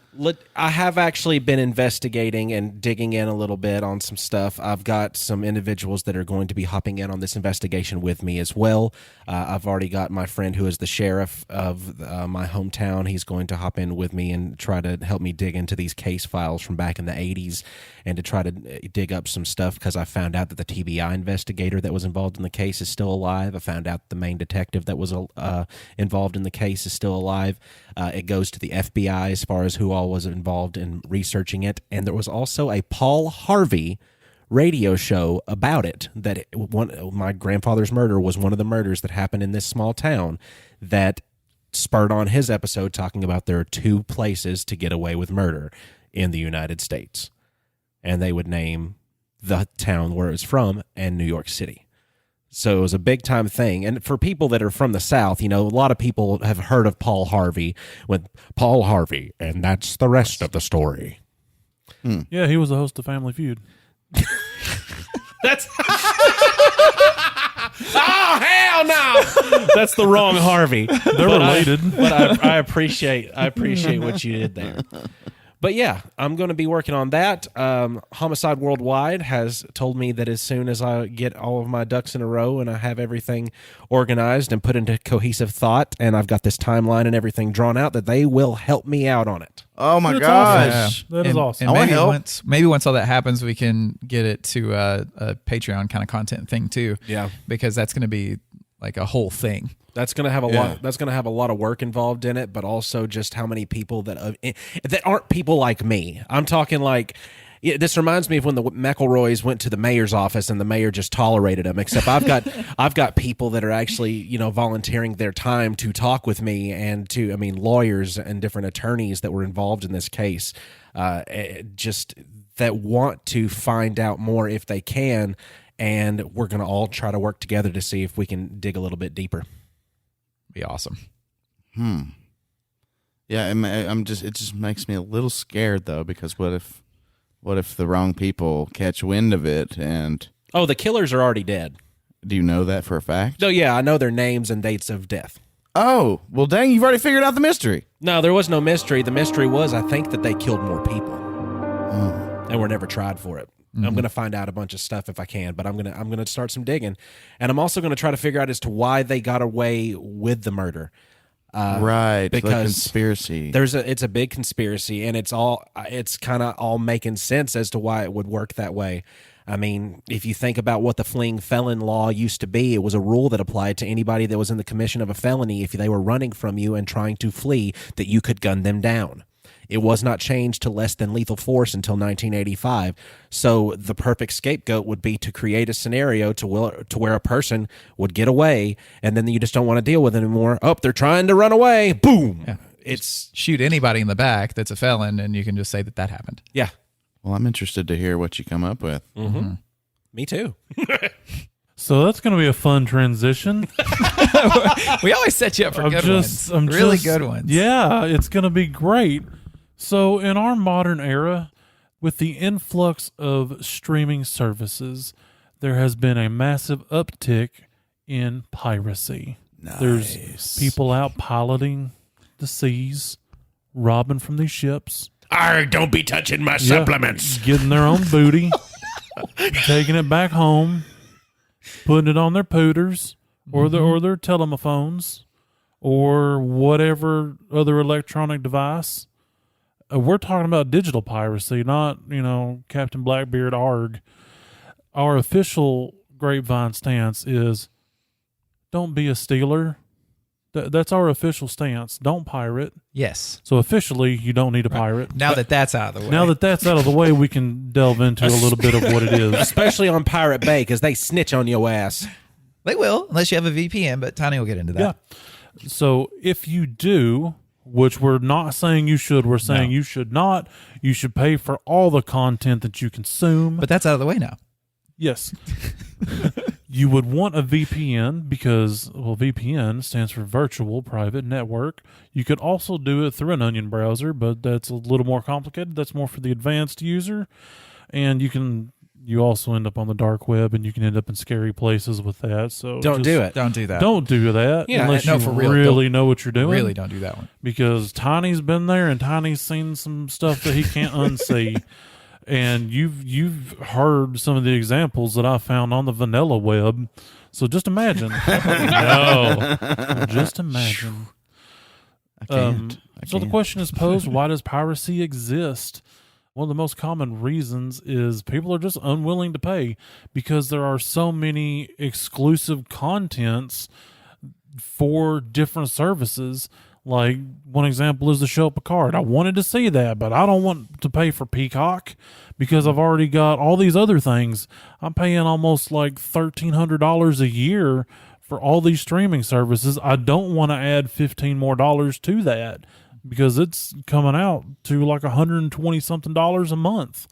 I have actually been investigating and digging in a little bit on some stuff. I've got some individuals that are going to be hopping in on this investigation with me as well. I've already got my friend who is the sheriff of my hometown. He's going to hop in with me and try to help me dig into these case files from back in the 80s and to try to dig up some stuff because I found out that the TBI investigator that was involved in the case is still alive. I found out the main detective that was involved in the case is still alive. It goes to the FBI as far as who all was involved in researching it. And there was also a Paul Harvey radio show about it that my grandfather's murder was one of the murders that happened in this small town that spurred on his episode talking about there are 2 places to get away with murder in the United States. And they would name the town where it was from and New York City. So it was a big time thing. And for people that are from the South, a lot of people have heard of Paul Harvey with Paul Harvey, and that's the rest of the story. Yeah, he was the host of Family Feud. That's oh hell no! That's the wrong Harvey. They're related. But I appreciate what you did there. But yeah, I'm going to be working on that. Homicide Worldwide has told me that as soon as I get all of my ducks in a row and I have everything organized and put into cohesive thought, and I've got this timeline and everything drawn out, that they will help me out on it. Oh my That's gosh. awesome. That is awesome. And maybe once all that happens, we can get it to a Patreon kind of content thing too. Yeah. Because that's going to be like a whole thing. That's going to have a lot. That's going to have a lot of work involved in it, but also just how many people that aren't people like me. I'm talking like. This reminds me of when the McElroys went to the mayor's office and the mayor just tolerated them. Except I've got people that are actually volunteering their time to talk with me and lawyers and different attorneys that were involved in this case, just that want to find out more if they can, and we're going to all try to work together to see if we can dig a little bit deeper. Be awesome. Yeah, it just makes me a little scared though, because what if the wrong people catch wind of it and... Oh, the killers are already dead. Do you know that for a fact? Oh, yeah, I know their names and dates of death. Oh, well, dang, you've already figured out the mystery. No, there was no mystery. The mystery was, I think, that they killed more people. And were never tried for it. I'm going to find out a bunch of stuff if I can, but I'm going to start some digging. And I'm also going to try to figure out as to why they got away with the murder. Right, because the conspiracy. It's a big conspiracy, and it's kind of all making sense as to why it would work that way. I mean, if you think about what the fleeing felon law used to be, it was a rule that applied to anybody that was in the commission of a felony. If they were running from you and trying to flee, that you could gun them down. It was not changed to less than lethal force until 1985. So the perfect scapegoat would be to create a scenario to where a person would get away, and then you just don't want to deal with it anymore. Oh, they're trying to run away. Boom. Yeah. It's shoot anybody in the back that's a felon, and you can just say that happened. Yeah. Well, I'm interested to hear what you come up with. Mm-hmm. Me too. So that's going to be a fun transition. We always set you up for good ones. Yeah, it's going to be great. So in our modern era, with the influx of streaming services, there has been a massive uptick in piracy. Nice. There's people out piloting the seas, robbing from these ships. Don't be touching my supplements. Getting their own booty, taking it back home, putting it on their pooters or their telephones or whatever other electronic device. We're talking about digital piracy, not, Captain Blackbeard ARG. Our official Grapevine stance is don't be a stealer. That's our official stance. Don't pirate. Yes. So officially, you don't need to pirate. Now that's out of the way. Now that's out of the way, we can delve into a little bit of what it is. Especially on Pirate Bay, because they snitch on your ass. They will, unless you have a VPN, but Tiny will get into that. Yeah. So if you do, which we're not saying you should, we're saying you should not. You should pay for all the content that you consume. But that's out of the way now. Yes. You would want a VPN because, VPN stands for Virtual Private Network. You could also do it through an Onion browser, but that's a little more complicated. That's more for the advanced user. And you also end up on the dark web, and you can end up in scary places with that. So don't do it. Don't do that. Don't do that unless you for real. really know what you're doing. Really don't do that one. Because Tiny's been there, and Tiny's seen some stuff that he can't unsee. And you've heard some of the examples that I found on the vanilla web. So just imagine. Just imagine. I can't. So the question is posed, why does piracy exist? One of the most common reasons is people are just unwilling to pay because there are so many exclusive contents for different services. Like, one example is the show Picard. I wanted to see that, but I don't want to pay for Peacock because I've already got all these other things. I'm paying almost like $1,300 a year for all these streaming services. I don't want to add $15 more to that because it's coming out to like $120-something a month.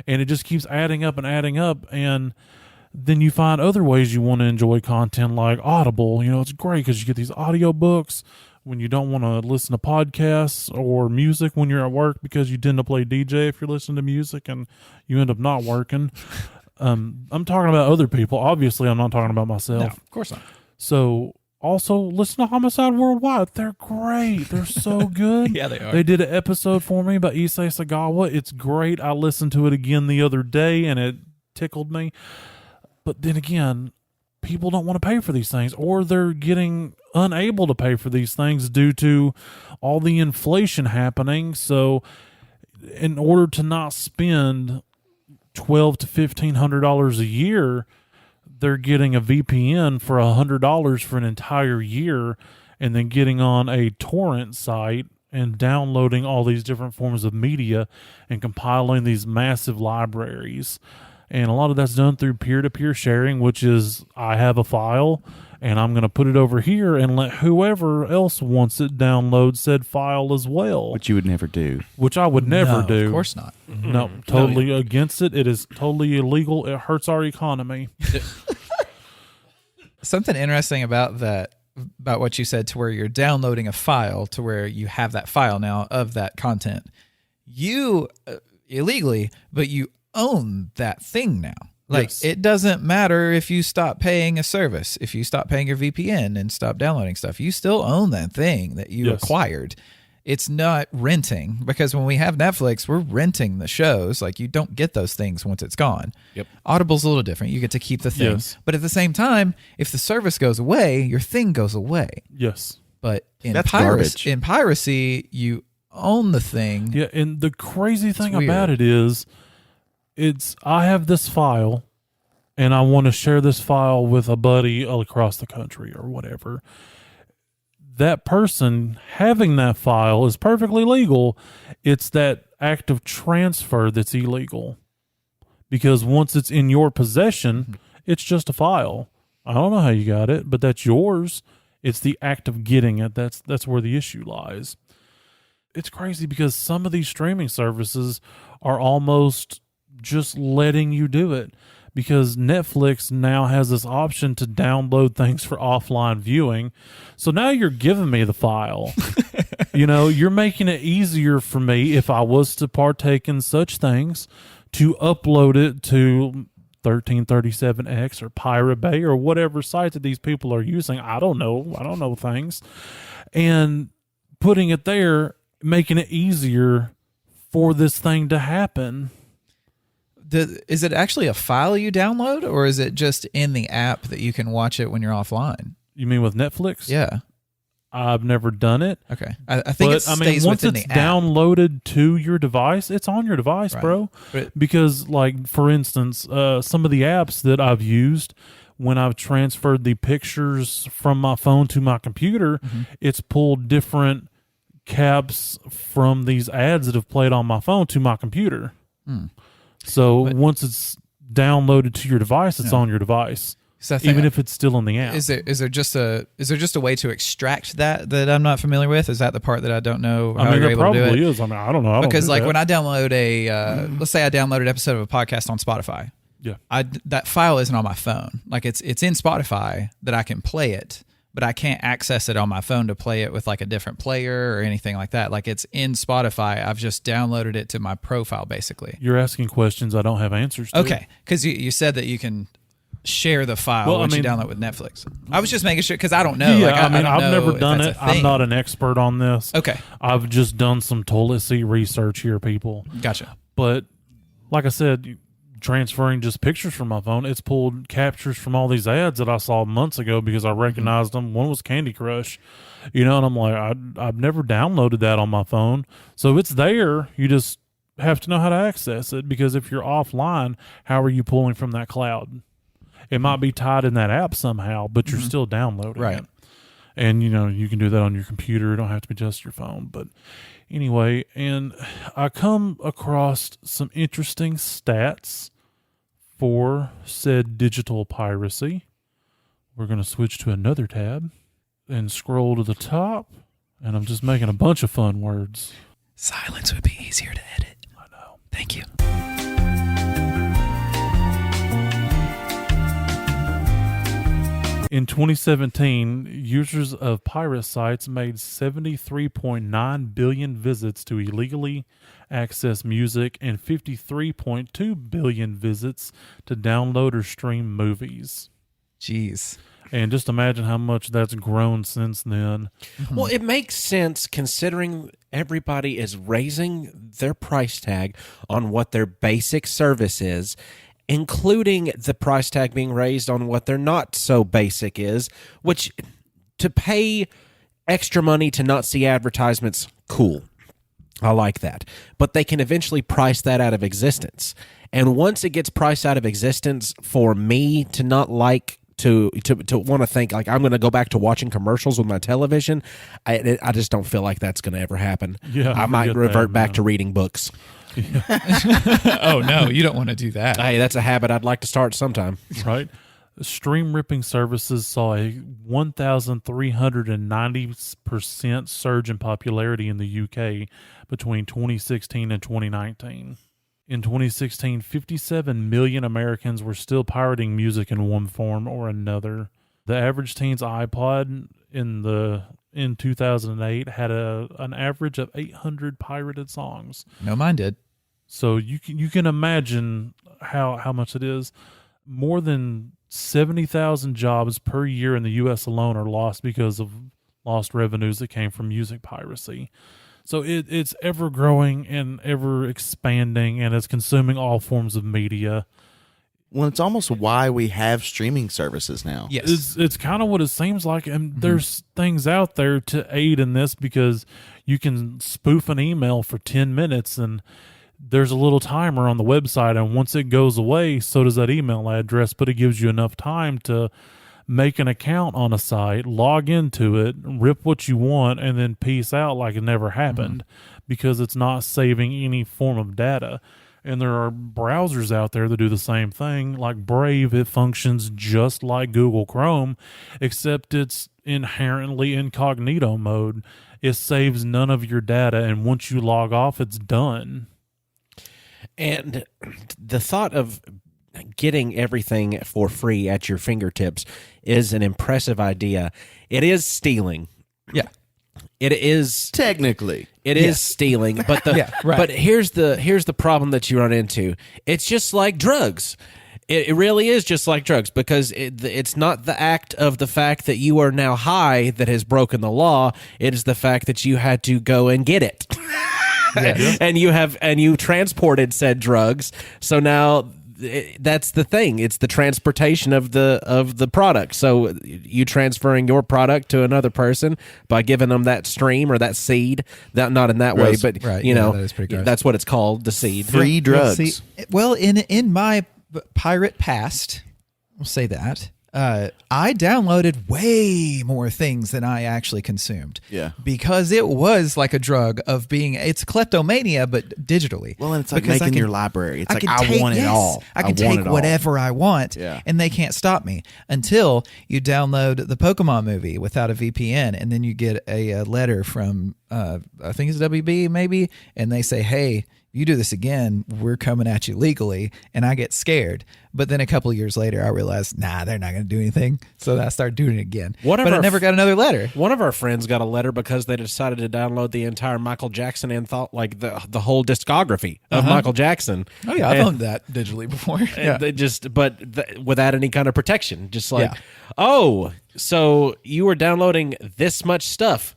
And it just keeps adding up. And then you find other ways you want to enjoy content like Audible. It's great because you get these audiobooks when you don't want to listen to podcasts or music when you're at work because you tend to play DJ if you're listening to music and you end up not working. I'm talking about other people. Obviously, I'm not talking about myself. No, of course not. So also listen to Homicide Worldwide. They're great. They're so good. Yeah, they are. They did an episode for me about Issei Sagawa. It's great. I listened to it again the other day and it tickled me. But then again, people don't want to pay for these things, or they're getting unable to pay for these things due to all the inflation happening. So in order to not spend $1,200 to $1,500 a year, they're getting a VPN for $100 for an entire year and then getting on a torrent site and downloading all these different forms of media and compiling these massive libraries. And a lot of that's done through peer-to-peer sharing, which is I have a file and I'm going to put it over here and let whoever else wants it download said file as well. Which you would never do. Which I would never do. Of course not. No, totally against it. It is totally illegal. It hurts our economy. Something interesting about that, about what you said, to where you're downloading a file to where you have that file now of that content. You illegally, but you own that thing now. Like, yes. It doesn't matter if you stop paying a service, if you stop paying your VPN and stop downloading stuff, you still own that thing that you acquired. It's not renting, because when we have Netflix, we're renting the shows. Like, you don't get those things once it's gone. Yep. Audible's a little different. You get to keep the thing. Yes. But at the same time, if the service goes away, your thing goes away. Yes. But in That's piracy, garbage. you own the thing. Yeah, and the crazy thing weird. about it is, I have this file, and I want to share this file with a buddy across the country or whatever. That person having that file is perfectly legal. It's that act of transfer that's illegal. Because once it's in your possession, it's just a file. I don't know how you got it, but that's yours. It's the act of getting it. That's where the issue lies. It's crazy because some of these streaming services are almost just letting you do it, because Netflix now has this option to download things for offline viewing. So now you're giving me the file. You're making it easier for me, if I was to partake in such things, to upload it to 1337X or Pirate Bay or whatever site that these people are using. I don't know things. And putting it there, making it easier for this thing to happen. Is it actually a file you download, or is it just in the app that you can watch it when you're offline? You mean with Netflix? Yeah. I've never done it. Okay. I think it stays once within it's the app. downloaded to your device, it's on your device, Right. bro. But- Because, like, for instance, some of the apps that I've used when I've transferred the pictures from my phone to my computer, it's pulled different caps from these ads that have played on my phone to my computer. So once it's downloaded to your device, it's on your device, even if it's still in the app. Is there just a way to extract that I'm not familiar with? Is that the part that I don't know how you're there able to do it? probably is. I don't know. I don't Because do like that. when I download let's say I download an episode of a podcast on Spotify. Yeah. That file isn't on my phone. Like it's in Spotify that I can play it, but I can't access it on my phone to play it with like a different player or anything like that. Like it's in Spotify. I've just downloaded it to my profile basically. You're asking questions I don't have answers to. Okay. Because you said that you can share the file once you download with Netflix. I was just making sure because I don't know. Yeah, Like, I've don't never know if done that's it. a thing. I'm not an expert on this. Okay. I've just done some toilet seat research here, people. Gotcha. But like I said, transferring just pictures from my phone, it's pulled captures from all these ads that I saw months ago because I recognized them. One was Candy Crush, and I'm like, I've never downloaded that on my phone. So it's there. You just have to know how to access it, because if you're offline, how are you pulling from that cloud? It might be tied in that app somehow, but you're still downloading Right. it. And, you can do that on your computer. It don't have to be just your phone. But anyway, and I come across some interesting stats for said digital piracy. We're going to switch to another tab and scroll to the top. And I'm just making a bunch of fun words. Silence would be easier to edit. I know. Thank you. In 2017, users of pirate sites made 73.9 billion visits to illegally access music and 53.2 billion visits to download or stream movies. Jeez. And just imagine how much that's grown since then. Well, it makes sense considering everybody is raising their price tag on what their basic service is, including the price tag being raised on what their not so basic is, which to pay extra money to not see advertisements, cool. I like that. But they can eventually price that out of existence. And once it gets priced out of existence, for me to not like to want to think like I'm going to go back to watching commercials with my television, I just don't feel like that's going to ever happen. Yeah, I might revert back to reading books. Oh no, you don't want to do that. Hey, that's a habit I'd like to start sometime. Right. Stream ripping services saw a 1,390% surge in popularity in the UK between 2016 and 2019. In 2016, 57 million Americans were still pirating music in one form or another. The average teen's iPod in 2008 had an average of 800 pirated songs. No, mine did. So you can imagine how much it is. More than 70,000 jobs per year in the U.S. alone are lost because of lost revenues that came from music piracy. So it's ever growing and ever expanding, and it's consuming all forms of media. Well, it's almost why we have streaming services now. Yes. It's kind of what it seems like, and there's things out there to aid in this because you can spoof an email for 10 minutes, and there's a little timer on the website, and once it goes away, so does that email address, but it gives you enough time to make an account on a site, log into it, rip what you want, and then peace out like it never happened because it's not saving any form of data. And there are browsers out there that do the same thing. Like Brave, it functions just like Google Chrome, except it's inherently incognito mode. It saves none of your data, and once you log off, it's done. And the thought of getting everything for free at your fingertips is an impressive idea. It is stealing. Yeah. It is Technically. It is stealing, but but here's the problem that you run into. It's just like drugs. It really is just like drugs because it's not the act of the fact that you are now high that has broken the law. It is the fact that you had to go and get it. And you transported said drugs. So now that's the thing. It's the transportation of the product. So you transferring your product to another person by giving them that stream or that seed. That not in that way, but Right. you know, that is pretty gross. that's what it's called, the seed. Free drugs. See, well, in my pirate past, we'll say that, I downloaded way more things than I actually consumed. Yeah. Because it was like a drug of it's kleptomania, but digitally. Well, and it's like Because making your library. It's like, can I want it all. I can want take it all. whatever I want, Yeah. and they can't stop me until you download the Pokemon movie without a VPN, and then you get a letter from, I think it's WB maybe, and they say, hey, you do this again, we're coming at you legally, and I get scared. But then a couple of years later, I realized, nah, they're not going to do anything. So I started doing it again. But I never got another letter. One of our friends got a letter because they decided to download the entire Michael Jackson like the whole discography of Michael Jackson. Oh yeah, I've owned that digitally before. Yeah. They without any kind of protection, just like, oh, so you were downloading this much stuff,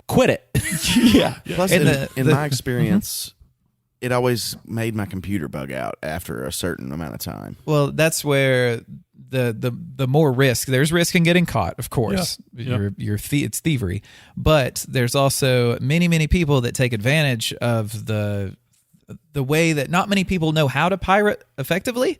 quit it. Yeah. Plus, And in my experience, it always made my computer bug out after a certain amount of time. Well, that's where the more risk. There's risk in getting caught, of course. Yeah. It's thievery, but there's also many people that take advantage of the way that not many people know how to pirate effectively.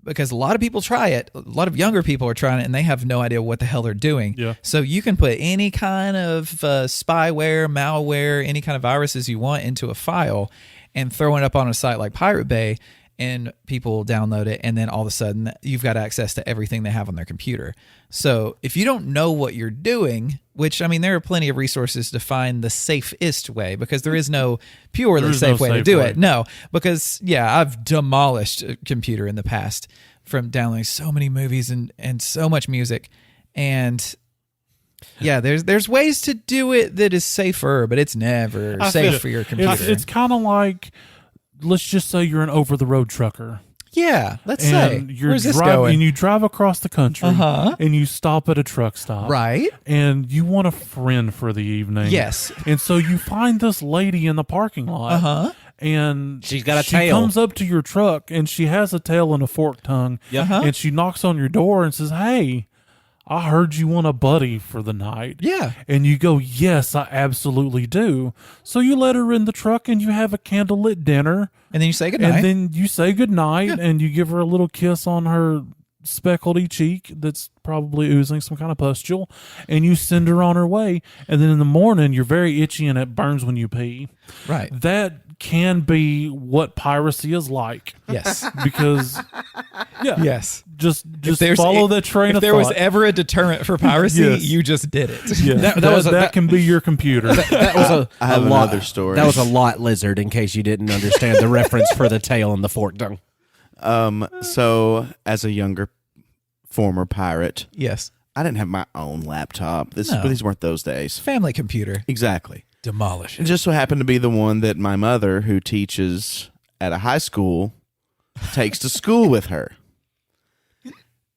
Because a lot of people try it. A lot of younger people are trying it, and they have no idea what the hell they're doing. Yeah. So you can put any kind of spyware, malware, any kind of viruses you want into a file and throw it up on a site like Pirate Bay, and people download it, and then all of a sudden you've got access to everything they have on their computer. So if you don't know what you're doing, which, I mean, there are plenty of resources to find the safest way, because there is no purely safe way to do it. No, because, I've demolished a computer in the past from downloading so many movies and so much music. And there's ways to do it that is safer, but it's never safe for your computer. It's kind of like, let's just say you're an over-the-road trucker. Yeah, let's And say. you're Where's this driving, going? and you drive across the country, and you stop at a truck stop, Right. And you want a friend for the evening, Yes. And so you find this lady in the parking lot, and She's got a she tail. comes up to your truck, and she has a tail and a forked tongue, and she knocks on your door and says, "Hey, I heard you want a buddy for the night. Yeah. And you go, yes, I absolutely do. So you let her in the truck and you have a candlelit dinner. And then you say goodnight. And then you say goodnight and you give her a little kiss on her speckledy cheek that's probably oozing some kind of pustule, and you send her on her way. And then in the morning, you're very itchy and it burns when you pee. Right. That can be what piracy is like. Yes. Because, yeah. Yes. Just follow that train of thought. If there was ever a deterrent for piracy, Yes. you just did it. Yeah. That can be your computer. That was I have another story. That was a lot lizard, in case you didn't understand the reference for the tail and the forked tongue. So as a younger former pirate, Yes. I didn't have my own laptop. No. These weren't those days. Family computer. Exactly. Demolish It it. just so happened to be the one that my mother, who teaches at a high school, takes to school with her.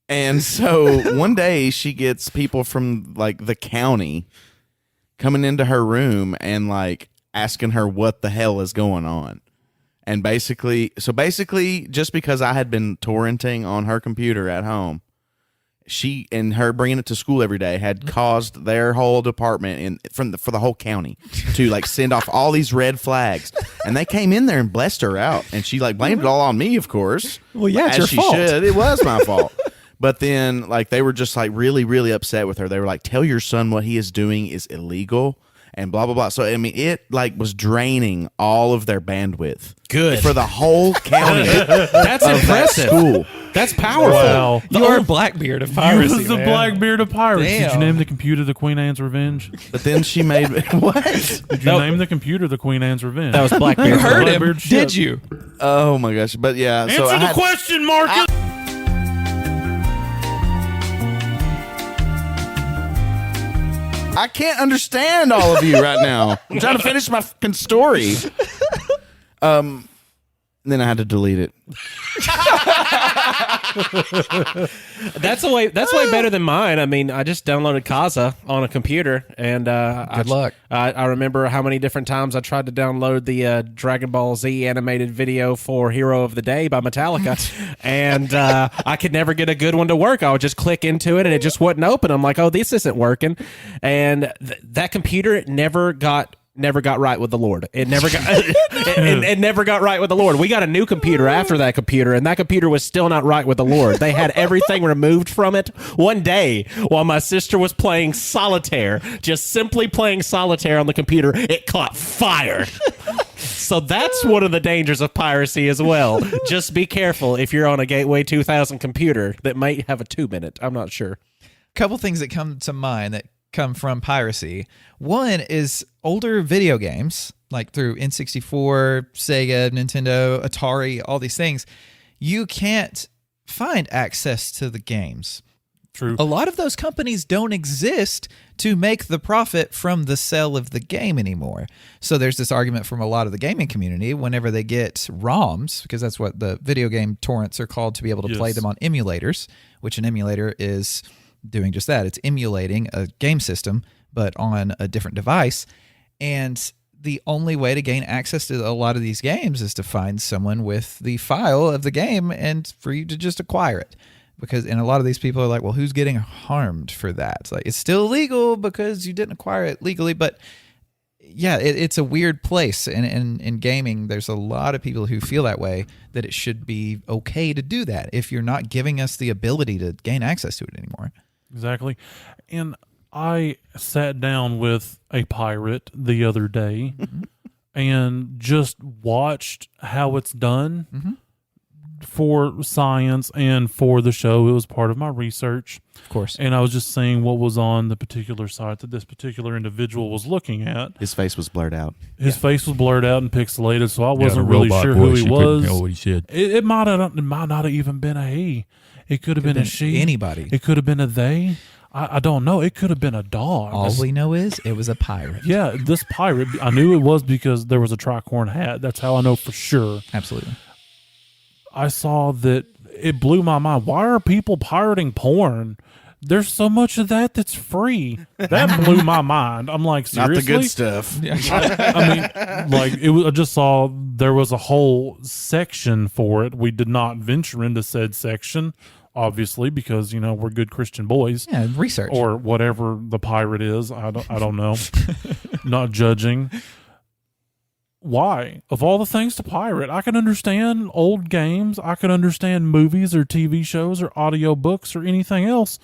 And so one day she gets people from like the county coming into her room and like asking her what the hell is going on. And basically, just because I had been torrenting on her computer at home, she and her bringing it to school every day had caused their whole department for the whole county to like send off all these red flags, and they came in there and blessed her out, and she like blamed it all on me, of course. Well, yeah, it's as your she fault. should. It was my fault. But then like they were just like really, really upset with her. They were like, "Tell your son what he is doing is illegal." And blah, blah, blah. So, I mean, it like was draining all of their bandwidth. Good. For the whole county. That's impressive. School. That's powerful. Wow. You are Blackbeard of piracy. You was the man. Blackbeard of pirates. Did you Damn. name the computer the Queen Anne's Revenge? But then she made what? Did you name the computer the Queen Anne's Revenge? That was Blackbeard. You heard him. Blackbeard ship. Did you? Oh my gosh! But yeah, Answer so I the had, question, Marcus. I can't understand all of you right now. I'm trying to finish my fucking story. Then I had to delete it. That's way better than mine. I mean, I just downloaded Kaza on a computer, and Good luck. I remember how many different times I tried to download the Dragon Ball Z animated video for Hero of the Day by Metallica, and I could never get a good one to work. I would just click into it, and it just wouldn't open. I'm like, oh, this isn't working, and that computer never got right with the Lord. It never got it never got right with the Lord. We got a new computer after that computer, and that computer was still not right with the Lord. They had everything removed from it. One day, while my sister was playing solitaire, just simply playing solitaire on the computer, it caught fire. So that's one of the dangers of piracy as well. Just be careful if you're on a Gateway 2000 computer that might have a tube in it. I'm not sure. Couple things that come to mind that come from piracy. One is older video games, like through N64, Sega, Nintendo, Atari, all these things. You can't find access to the games. True. A lot of those companies don't exist to make the profit from the sale of the game anymore. So there's this argument from a lot of the gaming community whenever they get ROMs, because that's what the video game torrents are called, to be able to play them on emulators, which an emulator is doing just that. It's emulating a game system, but on a different device. And the only way to gain access to a lot of these games is to find someone with the file of the game and for you to just acquire it. And a lot of these people are like, well, who's getting harmed for that? It's like, it's still illegal because you didn't acquire it legally. But yeah, it's a weird place. And in gaming, there's a lot of people who feel that way, that it should be okay to do that if you're not giving us the ability to gain access to it anymore. Exactly. And I sat down with a pirate the other day and just watched how it's done for science and for the show. It was part of my research. Of course. And I was just seeing what was on the particular site that this particular individual was looking at. His face was blurred out. His face was blurred out and pixelated, so I wasn't really sure who he was. Know what he said. It might not have even been a he. It could have been a she. Anybody. It could have been a they. I don't know. It could have been a dog. All we know is it was a pirate. Yeah, this pirate, I knew it was because there was a tricorn hat. That's how I know for sure. Absolutely. I saw that. It blew my mind. Why are people pirating porn? There's so much of that that's free. That blew my mind. I'm like, seriously? Not the good stuff. I mean, like, I just saw there was a whole section for it. We did not venture into said section. obviously, because we're good Christian boys. Yeah, research or whatever the pirate is. I don't know. Not judging. Why? Of all the things to pirate, I can understand old games. I can understand movies or TV shows or audio books or anything else.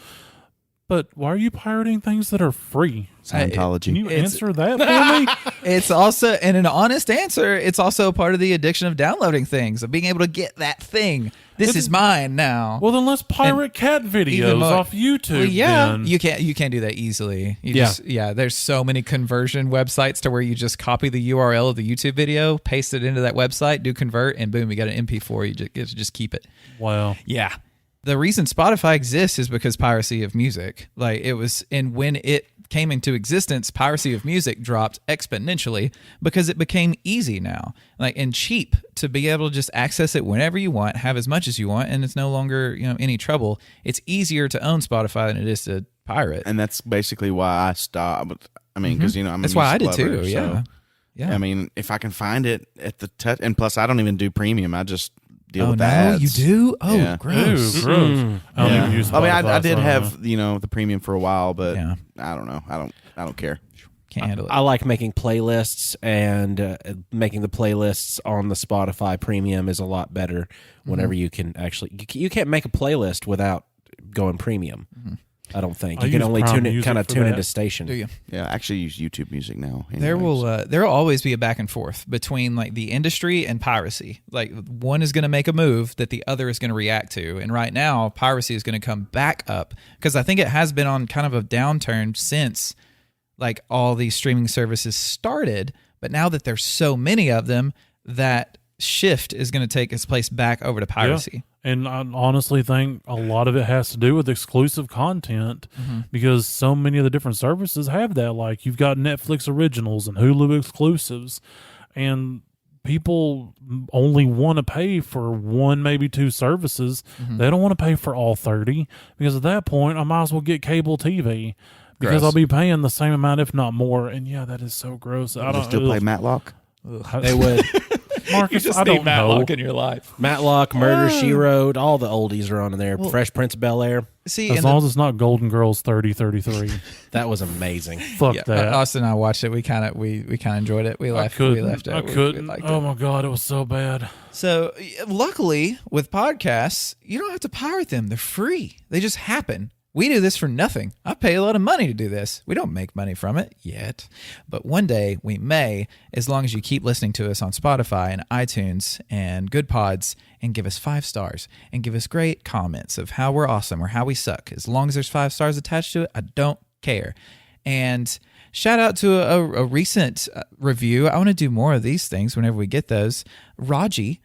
But why are you pirating things that are free? Scientology. Can you answer that for me? It's also, and an honest answer, it's also part of the addiction of downloading things, of being able to get that thing. This is mine now. Well, then let's pirate cat videos off YouTube. Well, yeah, then. you can't do that easily. There's so many conversion websites to where you just copy the URL of the YouTube video, paste it into that website, do convert, and boom, you got an MP4. You just keep it. Wow. Yeah. The reason Spotify exists is because piracy of music. Like it was, and when it came into existence, piracy of music dropped exponentially because it became easy now, like and cheap to be able to just access it whenever you want, have as much as you want, and it's no longer any trouble. It's easier to own Spotify than it is to pirate, and that's basically why I stopped. I mean, because I'm that's a why I music did lover, too. so, Yeah. I mean, if I can find it at the and plus I don't even do premium. I just deal with no, ads. you do? Oh, Yeah. gross. Ooh, gross. I don't even use I mean, Spotify, I did so have the premium for a while, but Yeah. I don't know. I don't care. Can't handle it. I like making playlists, and making the playlists on the Spotify Premium is a lot better. Whenever you can actually, you can't make a playlist without going premium. I don't think I you can use only Prime tune it, Music kind of for tune that. into station. Do you? Yeah, I actually use YouTube Music now. There anyways. will always be a back and forth between like the industry and piracy. Like one is going to make a move that the other is going to react to, and right now piracy is going to come back up because I think it has been on kind of a downturn since like all these streaming services started. But now that there's so many of them, that shift is going to take its place back over to piracy. Yeah. And I honestly think a lot of it has to do with exclusive content because so many of the different services have that. Like you've got Netflix originals and Hulu exclusives, and people only want to pay for one, maybe two services. They don't want to pay for all 30 because at that point, I might as well get cable TV because Gross. I'll be paying the same amount, if not more. And yeah, that is so gross. I Do don't you still play Matlock? They would. Marcus, I don't know. in your life. Matlock, Murder, She Wrote, all the oldies are on there. Fresh Prince of Bel-Air. See, As long as it's not Golden Girls 3033. That was amazing. Fuck that. Austin and I watched it. We kind of enjoyed it. We left. We left it. I We couldn't. liked Oh it. my God, it was so bad. So luckily with podcasts, you don't have to pirate them. They're free. They just happen. We do this for nothing. I pay a lot of money to do this. We don't make money from it yet, but one day we may, as long as you keep listening to us on Spotify and iTunes and Good Pods and give us 5 stars and give us great comments of how we're awesome or how we suck. As long as there's 5 stars attached to it, I don't care. And shout out to a recent review. I want to do more of these things whenever we get those. Raji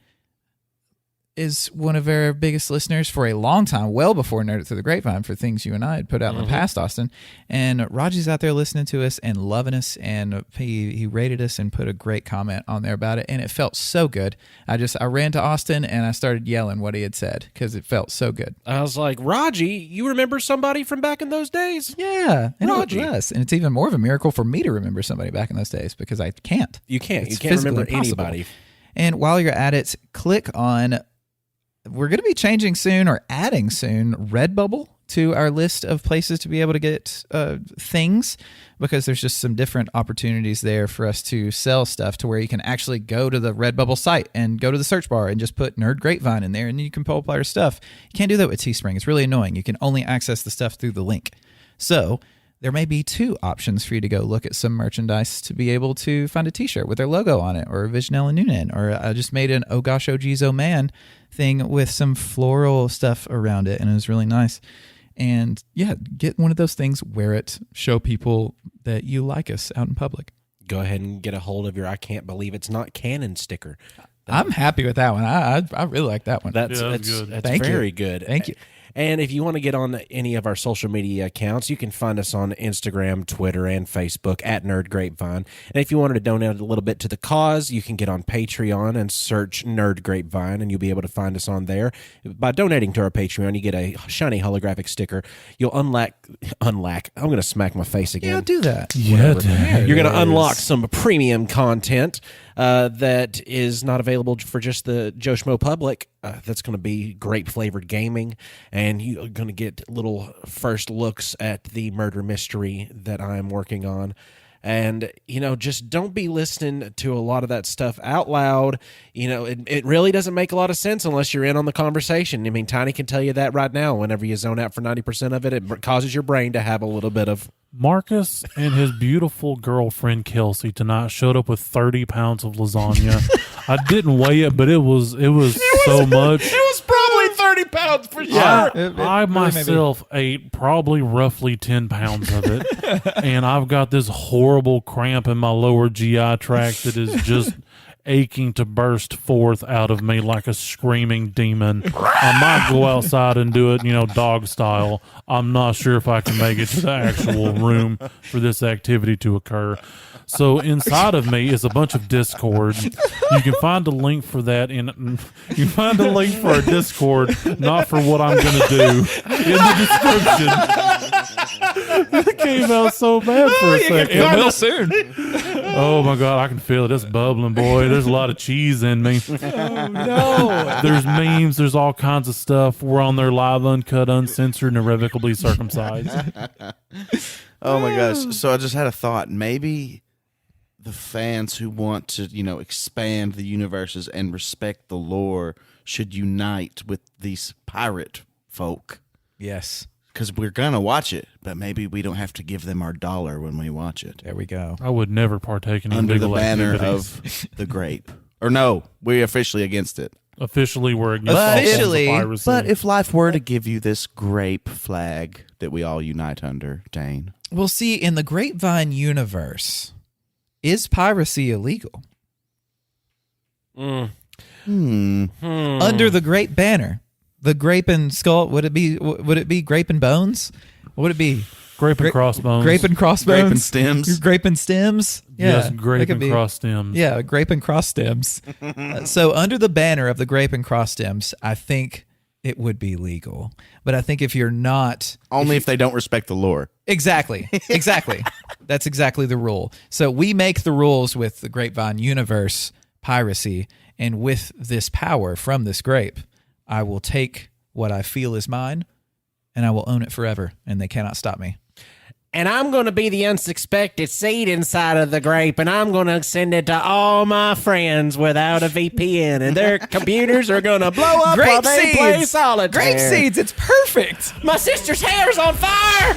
is one of our biggest listeners for a long time, well before Nerd It Through the Grapevine, for things you and I had put out in the past, Austin. And Raji's out there listening to us and loving us, and he rated us and put a great comment on there about it, and it felt so good. I ran to Austin and I started yelling what he had said because it felt so good. I was like, Raji, you remember somebody from back in those days? Yeah, and Raji. it was. And it's even more of a miracle for me to remember somebody back in those days because I can't. You can't. It's You can't remember physically impossible. anybody. And while you're at it, click on, we're going to be changing soon or adding soon Redbubble to our list of places to be able to get things, because there's just some different opportunities there for us to sell stuff to where you can actually go to the Redbubble site and go to the search bar and just put Nerd Grapevine in there and you can pull up our stuff. You can't do that with Teespring. It's really annoying. You can only access the stuff through the link. So there may be 2 options for you to go look at some merchandise to be able to find a t-shirt with their logo on it, or a Visionella Noonan, or I just made an Oh Gosh, Oh Geez, Oh Man thing with some floral stuff around it, and it was really nice. And yeah, get one of those things, wear it, show people that you like us out in public. Go ahead and get a hold of your I Can't Believe It's Not Canon sticker. I'm happy with that one. I really like that one. That's Yeah, that's good. That's Thank you. very good. Thank you. And if you want to get on any of our social media accounts, you can find us on Instagram, Twitter, and Facebook at Nerd Grapevine. And if you wanted to donate a little bit to the cause, you can get on Patreon and search Nerd Grapevine, and you'll be able to find us on there. By donating to our Patreon, you get a shiny holographic sticker. You'll unlock. I'm going to smack my face again. Yeah, do that. Yeah, You're going to unlock some premium content. that is not available for just the Joe Schmo public. That's going to be Grape Flavored Gaming, and you're going to get little first looks at the murder mystery that I'm working on. And, just don't be listening to a lot of that stuff out loud. It really doesn't make a lot of sense unless you're in on the conversation. I mean, Tiny can tell you that right now. Whenever you zone out for 90% of it, it causes your brain to have a little bit of... Marcus and his beautiful girlfriend Kelsey tonight showed up with 30 pounds of lasagna. I didn't weigh it, but it was so much. It was probably 30 pounds for sure. I myself ate probably roughly 10 pounds of it, and I've got this horrible cramp in my lower GI tract that is just aching to burst forth out of me like a screaming demon. I might go outside and do it, dog style. I'm not sure if I can make it to the actual room for this activity to occur. So inside of me is a bunch of Discord. You can find a link for that you can find a link for our Discord, not for what I'm going to do, in the description. It came out so bad for a second. It will soon. Oh my God, I can feel it. It's bubbling, boy. There's a lot of cheese in me. Oh no. There's memes. There's all kinds of stuff. We're on there live, uncut, uncensored, and irrevocably circumcised. Oh my gosh. So I just had a thought. Maybe the fans who want to, expand the universes and respect the lore should unite with these pirate folk. Yes. Because we're going to watch it, but maybe we don't have to give them our $1 when we watch it. There we go. I would never partake in Under the illegal banner activities. of the grape. Or no, we're officially against it. Officially, we're against all forms of piracy. But if life were to give you this grape flag that we all unite under, Dane. Well, see, in the Grapevine universe, is piracy illegal? Hmm. Under the grape banner, the grape and skull, would it be grape and bones? What would it be? Grape and crossbones. Grape and crossbones. Grape and stems. Grape and stems. Yeah, Yes, grape and cross stems. Yeah, grape and cross stems. So under the banner of the grape and cross stems, I think it would be legal. But I think if you're not... Only if they don't respect the lore. Exactly. That's exactly the rule. So we make the rules with the Grapevine universe piracy, and with this power from this grape, I will take what I feel is mine, and I will own it forever, and they cannot stop me. And I'm going to be the unsuspected seed inside of the grape, and I'm going to send it to all my friends without a VPN, and their computers are going to blow up while they play solitaire. Grape seeds, it's perfect. My sister's hair's on fire!